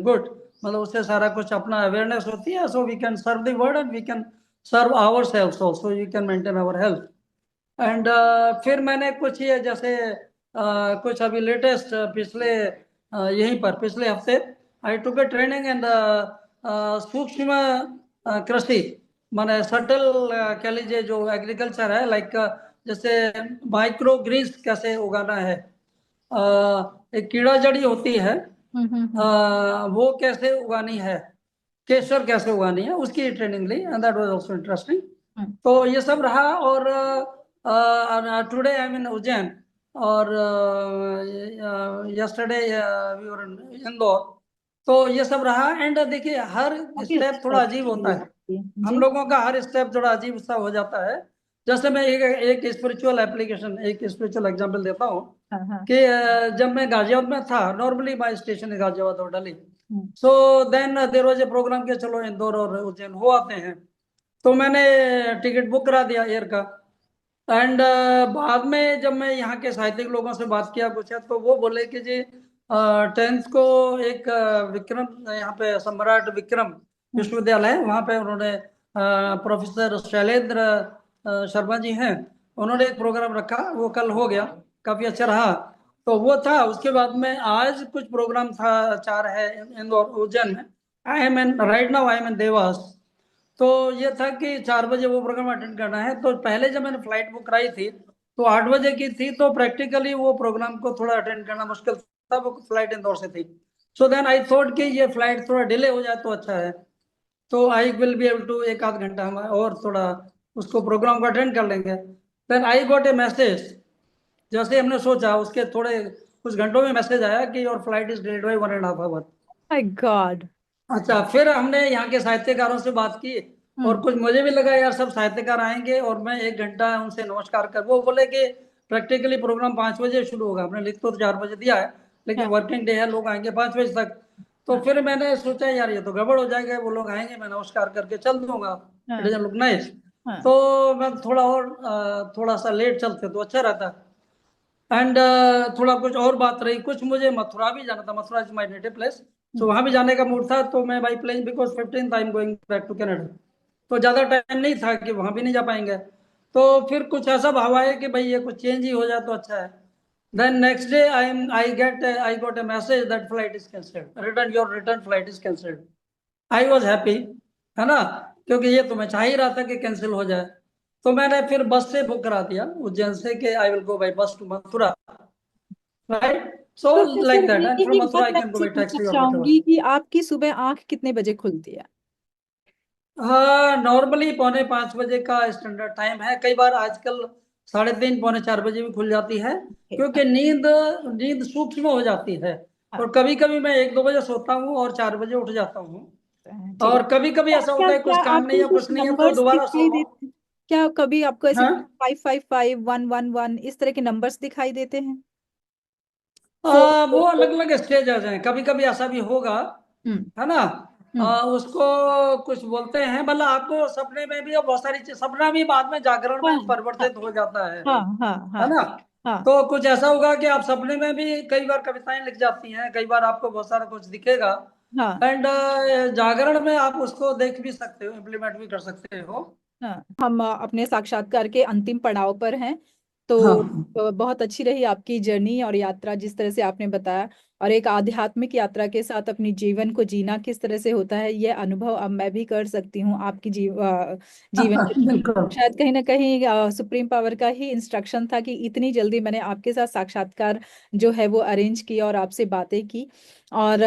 good, मतलब उससे सारा कुछ अपना अवेयरनेस होती है, so we can serve the world and we can serve our self also, you can maintain our health. एंड फिर मैंने कुछ ये जैसे कुछ अभी लेटेस्ट पिछले यहीं पर पिछले हफ्ते आई टुक अ ट्रेनिंग इन सूक्ष्म कृषि, माने सटल कह लीजिए जो एग्रीकल्चर है, लाइक जैसे माइक्रो ग्रीन्स कैसे उगाना है, एक कीड़ा जड़ी होती है, हम्म। वो कैसे उगानी है, केसर कैसे उगानी है, उसकी ट्रेनिंग ली, and that was also interesting. Hmm. तो ये सब रहा। और टुडे आई मीन उज्जैन, और यस्टरडे वी वर इन इंदौर। तो ये सब रहा। एंड देखिए, हर काफी स्टेप अच्छा थोड़ा लगा अजीब होता ये है, हम जी। लोगों का हर स्टेप थोड़ा अजीब सा हो जाता है। जैसे मैं एक स्पिरिचुअल एप्लीकेशन, एक स्पिरिचुअल एग्जांपल देता हूँ हाँ हाँ। कि जब मैं गाजियाबाद में था, नॉर्मली माई स्टेशन है गाजियाबाद और Delhi, hmm so then there was a program के चलो इंदौर और उज्जैन हो आते हैं। तो मैंने टिकट बुक करा दिया एयर का। एंड बाद में जब मैं यहाँ के साहित्यिक लोगों से बात किया कुछ है, तो वो बोले कि जी 10th को एक विक्रम, यहाँ पे सम्राट विक्रम विश्वविद्यालय है, वहाँ पे उन्होंने प्रोफेसर शैलेंद्र शर्मा जी हैं, उन्होंने एक प्रोग्राम रखा, वो कल हो गया, काफी अच्छा रहा। तो वो था। उसके बाद में आज कुछ प्रोग्राम था, 4 है इंदौर उज्जैन में। I am in right now, I am in Dewas. तो ये था कि 4 बजे वो प्रोग्राम अटेंड करना है। तो पहले जब मैंने फ्लाइट बुक कराई थी तो 8 बजे की थी, तो प्रैक्टिकली वो प्रोग्राम को थोड़ा अटेंड करना मुश्किल था, वो फ्लाइट इंदौर से थी। सो देन आई थॉट कि ये फ्लाइट थोड़ा डिले हो जाए तो अच्छा है, तो I will be able to एक आध घंटा हम और थोड़ा उसको प्रोग्राम को अटेंड कर लेंगे। Then I got a message, जैसे हमने सोचा उसके थोड़े कुछ घंटों में मैसेज आया कि your flight is delayed by 1.5 hour. My God. अच्छा, फिर हमने यहाँ के साहित्यकारों से बात की, और कुछ मुझे भी लगा यार सब साहित्यकार आएंगे, और मैं 1 घंटा उनसे नमस्कार कर, वो बोले कि प्रैक्टिकली प्रोग्राम 5 बजे शुरू होगा, हमने लिख तो 4 बजे दिया है, लेकिन वर्किंग डे है, लोग आएंगे 5 बजे तक। तो फिर मैंने सोचा यार ये तो गड़बड़ हो जाएगा, वो लोग आएंगे, मैं नमस्कार करके चल दूंगा, इट डजंट लुक नाइस। तो मैं थोड़ा और थोड़ा सा लेट चलते तो अच्छा रहता। एंड थोड़ा कुछ और बात रही, कुछ मुझे मथुरा भी जाना था, Mathura is my native place, तो वहां भी जाने का मूड था। तो मैं by plane, because 15th I am going back to Canada, तो ज्यादा टाइम नहीं था कि वहां भी नहीं जा पाएंगे। तो फिर कुछ ऐसा भाव आया कि भाई ये कुछ चेंज ही हो जाए तो अच्छा है। Then next day I got a message that flight is cancelled, return your return flight is cancelled. I was happy, है ना, क्योंकि ये तो मैं चाह ही रहा था कि कैंसिल हो जाए। तो मैंने फिर बस से बुक करा दिया उज्जैन से कि I will go by bus to Mathura, right. So तो फिर like sir that, and from एक बात मथुरा आई मैं कैन गो आपसे बाई पूछना टैक्सी और व्हाटएवर। चाहूंगी कि आपकी सुबह आंख कितने बजे खुलती है? हाँ, नॉर्मली 4:45 बजे का स्टैंडर्ड टाइम है, कई बार आजकल 3:30 4 बजे भी खुल जाती है, क्योंकि नींद नींद सूक्ष्म हो जाती है। हाँ। और कभी कभी मैं 1-2 बजे सोता हूँ और 4 बजे उठ जाता हूँ। जी। और कभी कभी क्या ऐसा क्या होता है क्या कुछ काम नहीं आपको है, कुछ कुछ नहीं है, तो नंबर्स दोबारा सो दिखाई लो। देते? क्या कभी आपको ऐसे हाँ। 555 111 इस तरह के नंबर्स दिखाई देते हैं? वो 444? अलग अलग स्टेजेस हैं, कभी कभी ऐसा भी होगा, हम्म। है ना। हम्म। उसको कुछ बोलते हैं, मतलब आपको सपने में भी, और बहुत सारी चीज, सपना भी बाद में जागरण हाँ में हाँ परिवर्तित हो जाता हाँ हाँ है हाँ ना। हाँ। तो कुछ ऐसा होगा कि आप सपने में भी कई बार कविताएं लिख जाती हैं, कई बार आपको बहुत सारा कुछ दिखेगा, हाँ एंड जागरण में आप उसको देख भी सकते हो, इम्प्लीमेंट भी कर सकते हो। हाँ। हम अपने साक्षात्कार के अंतिम पड़ाव पर हैं। तो हाँ। बहुत अच्छी रही आपकी जर्नी और यात्रा, जिस तरह से आपने बताया। और एक आध्यात्मिक यात्रा के साथ अपनी जीवन को जीना किस तरह से होता है, यह अनुभव अब मैं भी कर सकती हूँ आपकी जीवन के थ्रू। बिल्कुल। शायद कहीं ना कहीं सुप्रीम पावर का ही इंस्ट्रक्शन था कि इतनी जल्दी मैंने आपके साथ साक्षात्कार जो है वो अरेंज किया और आपसे बातें की। और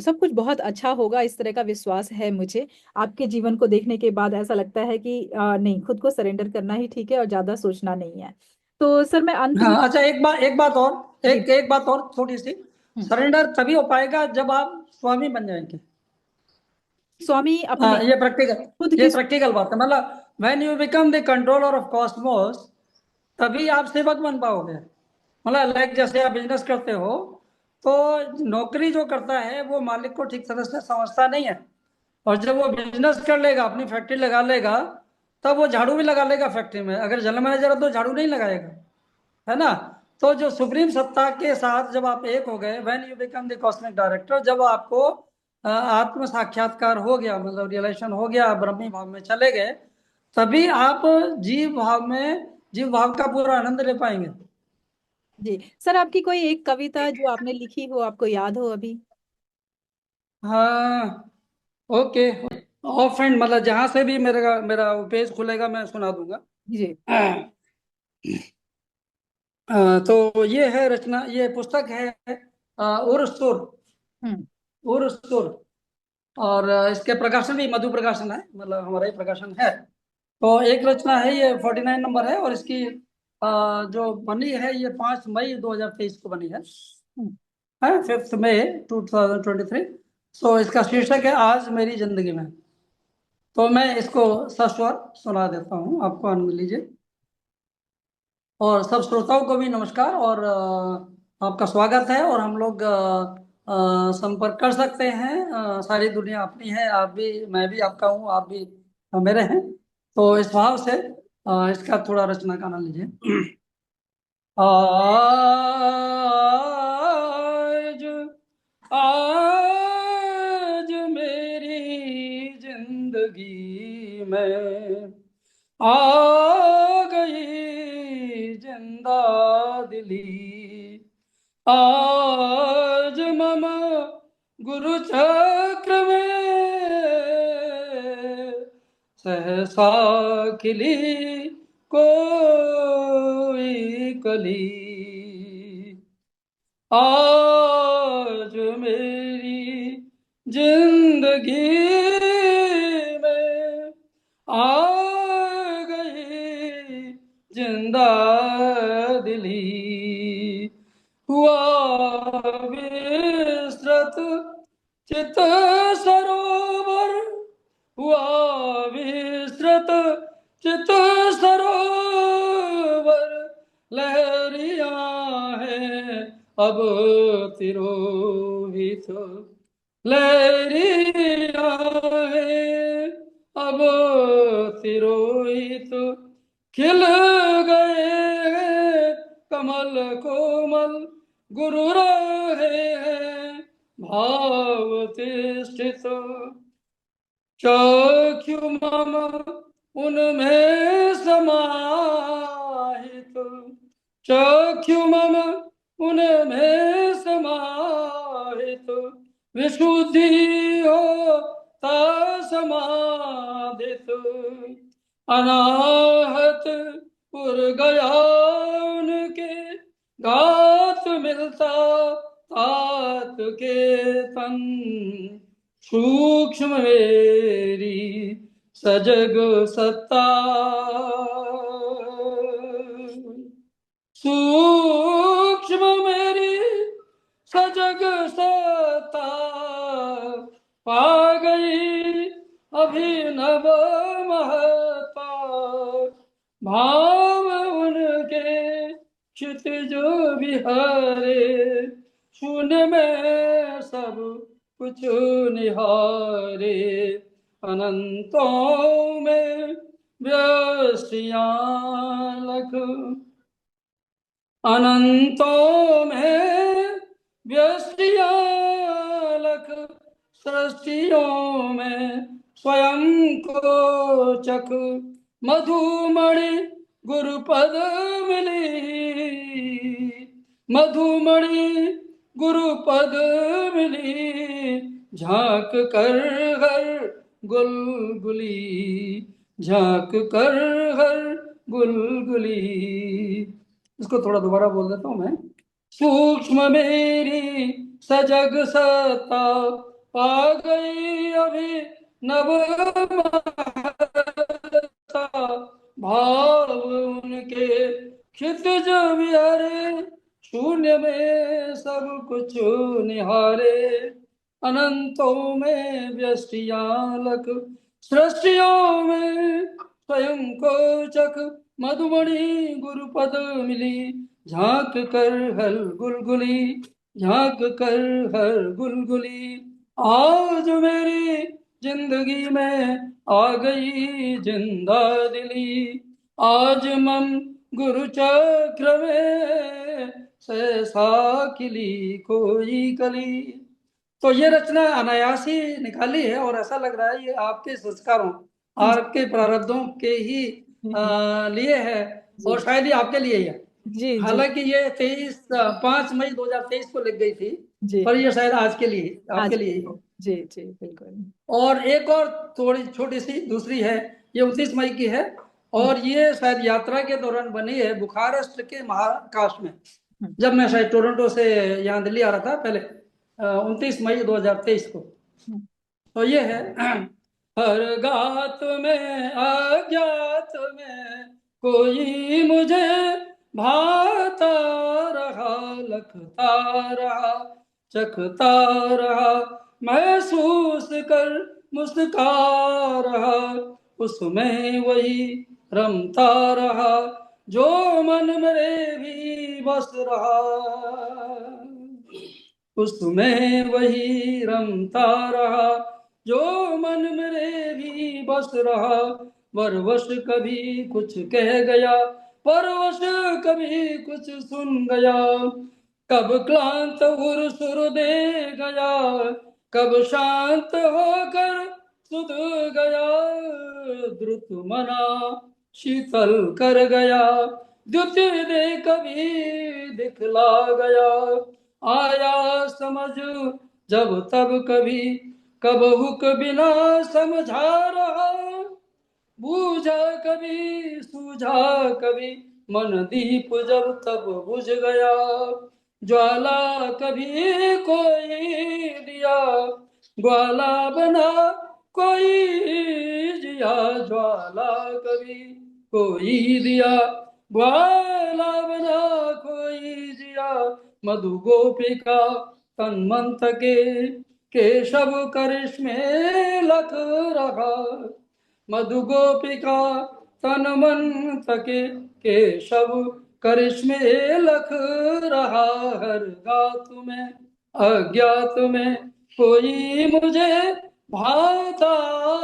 सब कुछ बहुत अच्छा होगा, इस तरह का विश्वास है मुझे। आपके जीवन को देखने के बाद ऐसा लगता है कि नहीं, खुद को सरेंडर करना ही ठीक है और ज्यादा सोचना नहीं है। तो सर मैं अंत में। हाँ, अच्छा, एक बात और, जी। एक बात और थोड़ी सी। हम्म। सरेंडर तभी हो पाएगा जब आप स्वामी बन जाएंगे। स्वामी अपने हाँ, खुद ये की। प्रैक्टिकल बात है, मतलब when you become the controller of Cosmos, तभी आप सेवक बन पाओगे। मतलब लाइक जैसे आप बिजनेस करते हो, तो नौकरी जो करता है वो मालिक को ठीक तरह से समझता नहीं है, और जब वो बिजनेस कर लेगा, अपनी फैक्ट्री लगा लेगा, तब वो झाड़ू भी लगा लेगा फैक्ट्री में। अगर जनरल मैनेजर है तो झाड़ू नहीं लगाएगा, है ना। तो जो सुप्रीम सत्ता के साथ जब आप एक हो गए, when you become the cosmic director, जब आपको आत्म साक्षात्कार हो गया, मतलब रियलाइजेशन हो गया, ब्रह्मी भाव में चले गए, तभी आप जीव भाव का पूरा आनंद ले पाएंगे। जी सर, आपकी कोई एक कविता जो आपने लिखी हो, आपको याद हो अभी? हाँ, ओके। ऑफ एंड, मतलब जहां से भी मेरा मेरा पेज खुलेगा मैं सुना दूंगा। जी। तो ये है रचना, ये पुस्तक है उर हम्म। सुर। और इसके प्रकाशन भी मधु प्रकाशन है, मतलब हमारा ही प्रकाशन है। तो एक रचना है, ये 49 नंबर है, और इसकी जो बनी है ये 5 मई 2023 को बनी हम्म। है 5 मई 2023। सो इसका शीर्षक है आज मेरी जिंदगी में। तो मैं इसको सस्वर सुना देता हूँ, आपको आनंद लीजिए। और सब श्रोताओं को भी नमस्कार, और आपका स्वागत है। और हम लोग संपर्क कर सकते हैं, सारी दुनिया अपनी है, आप भी, मैं भी आपका हूँ, आप भी मेरे हैं। तो इस भाव से इसका थोड़ा रचना का आनंद लीजिए। आज आज मेरी जिंदगी में आ गई जिंदा दिली। आज मम गुरु चक्र में सहसा खिली कोई कली। आज मेरी जिंदगी में आ गई जिंदा दिली। हुआ विस्तृत चित सरोवर, हुआ विस्तृत चित सरोवर, लहरिया है अब तिरोहित, लहरिया है अब तिरोहित। खिल गए कमल कोमल, गुरु रहे हैं भाव तिष्ठित। चक्षु मम उनमें समाहित, चक्षु मम उनमें समाहित। विशुद्धि होता समाधित, अनाहत पुर गया उनके गात मिलता तात के तन। सूक्ष्म मेरी सजग सत्ता, सूक्ष्म मेरी सजग सत्ता, पा गई अभिनव महत्ता। भाव उनके क्षितिज विहारे, शून्य में सब कुछ निहारे। अनंतों में व्यस्तियां लख, अनंतों में व्यस्तियां लख, सृष्टियों में स्वयं को चख। मधुमणि गुरुपद मिली, मधुमणि गुरुपद मिली। झांक कर हर गुलगुली, झांक कर हर गुलगुली। इसको थोड़ा दोबारा बोल देता हूं मैं। सूक्ष्म मेरी सजग सत्ता, पा गई अभी नव महत्ता। भाव उनके क्षितिज विहारे, शून्य में सब कुछ निहारे। अनंतों में व्यष्टियां लख, सृष्टियों में स्वयं को चख। मधुमणि गुरुपद मिली, झांक कर हर गुलगुली, झांक कर हर गुलगुली। आज मेरी जिंदगी में आ गई जिंदा दिली। आज मम गुरु चक्र में सहसा खिली कोई कली। तो ये रचना अनायास ही निकाली है और ऐसा लग रहा है ये आपके संस्कारों, आपके प्रारब्धों के ही लिए है और शायद ही आपके लिए ही है। जी हालांकि ये 5 मई 2023 को लिख गई थी, जी पर ये शायद आज के लिए, आपके आज लिए ही है। जी जी बिल्कुल। और एक और थोड़ी छोटी सी दूसरी है, ये 29 मई की है और ये शायद यात्रा के दौरान बनी है बुखारेस्ट के महाकाश में, जब मैं शायद टोरंटो से यहाँ दिल्ली आ रहा था पहले 29 मई 2023 को। तो ये है हर गात में अज्ञात में कोई मुझे भाता रहा, लखता रहा, चखता रहा, महसूस कर मुस्का रहा। उसमें वही रमता रहा जो मन मेरे भी बस रहा। उसमें वही रमता रहा जो मन मेरे भी बस रहा। वरवश कभी कुछ कह गया, परवश कभी कुछ सुन गया। कब क्लांत हुर सुर दे गया, कब शांत होकर सुध गया। द्रुत मना शीतल कर गया, द्युति दे कभी दिखला गया। आया समझ जब तब कभी, कब हुक बिना समझा रहा। बूझा कभी सूझा कभी, मन दीप जब तब बुझ गया। ज्वाला कभी कोई दिया, ग्वाला बना कोई जिया। ज्वाला कभी कोई दिया, ग्वाला बना कोई जिया। मधु गोपिका तन मन थके, केशव करिश्मे लख रहा। मधु गोपिका तन मन थके, केशव करिश्मे लख रहा। हर गात में अज्ञात में कोई मुझे भाता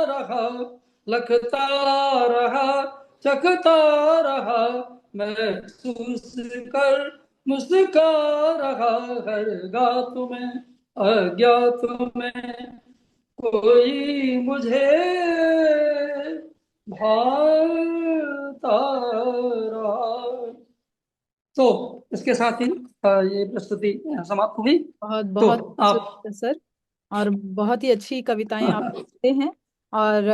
रहा। लखता रहा चखता रहा, महसूस कर मुस्का रहा। हर गात में अज्ञात में कोई मुझे भाता रहा। तो इसके साथ ही ये प्रस्तुति समाप्त हुई। बहुत तो बहुत आप खूबसूरत है सर, और बहुत ही अच्छी कविताएं आप लिखते हैं। और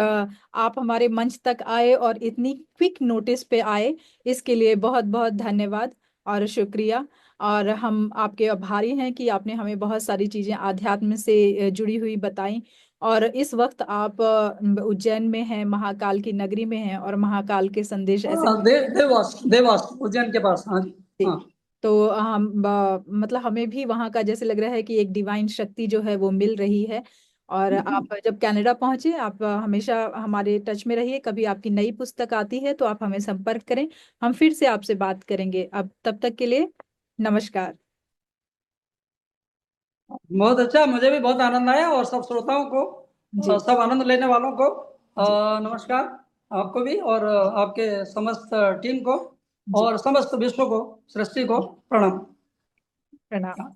आप हमारे मंच तक आए और इतनी क्विक नोटिस पे आए, इसके लिए बहुत बहुत धन्यवाद और शुक्रिया। और हम आपके आभारी हैं कि आपने हमें बहुत सारी चीजें आध्यात्म से जुड़ी हुई बताई। और इस वक्त आप उज्जैन में हैं, महाकाल की नगरी में हैं, और महाकाल के संदेश ऐसे देवास देवास उज्जैन के पास। हाँ जी, हाँ। तो हम मतलब हमें भी वहाँ का जैसे लग रहा है कि एक डिवाइन शक्ति जो है वो मिल रही है। और आप जब कनाडा पहुंचे, आप हमेशा हमारे टच में रहिए। कभी आपकी नई पुस्तक आती है तो आप हमें संपर्क करें, हम फिर से आपसे बात करेंगे। अब तब तक के लिए नमस्कार। बहुत अच्छा, मुझे भी बहुत आनंद आया, और सब श्रोताओं को, जी सब आनंद लेने वालों को जी नमस्कार। आपको भी, और आपके समस्त टीम को, जी। और समस्त विश्व को, सृष्टि को प्रणाम। प्रणाम।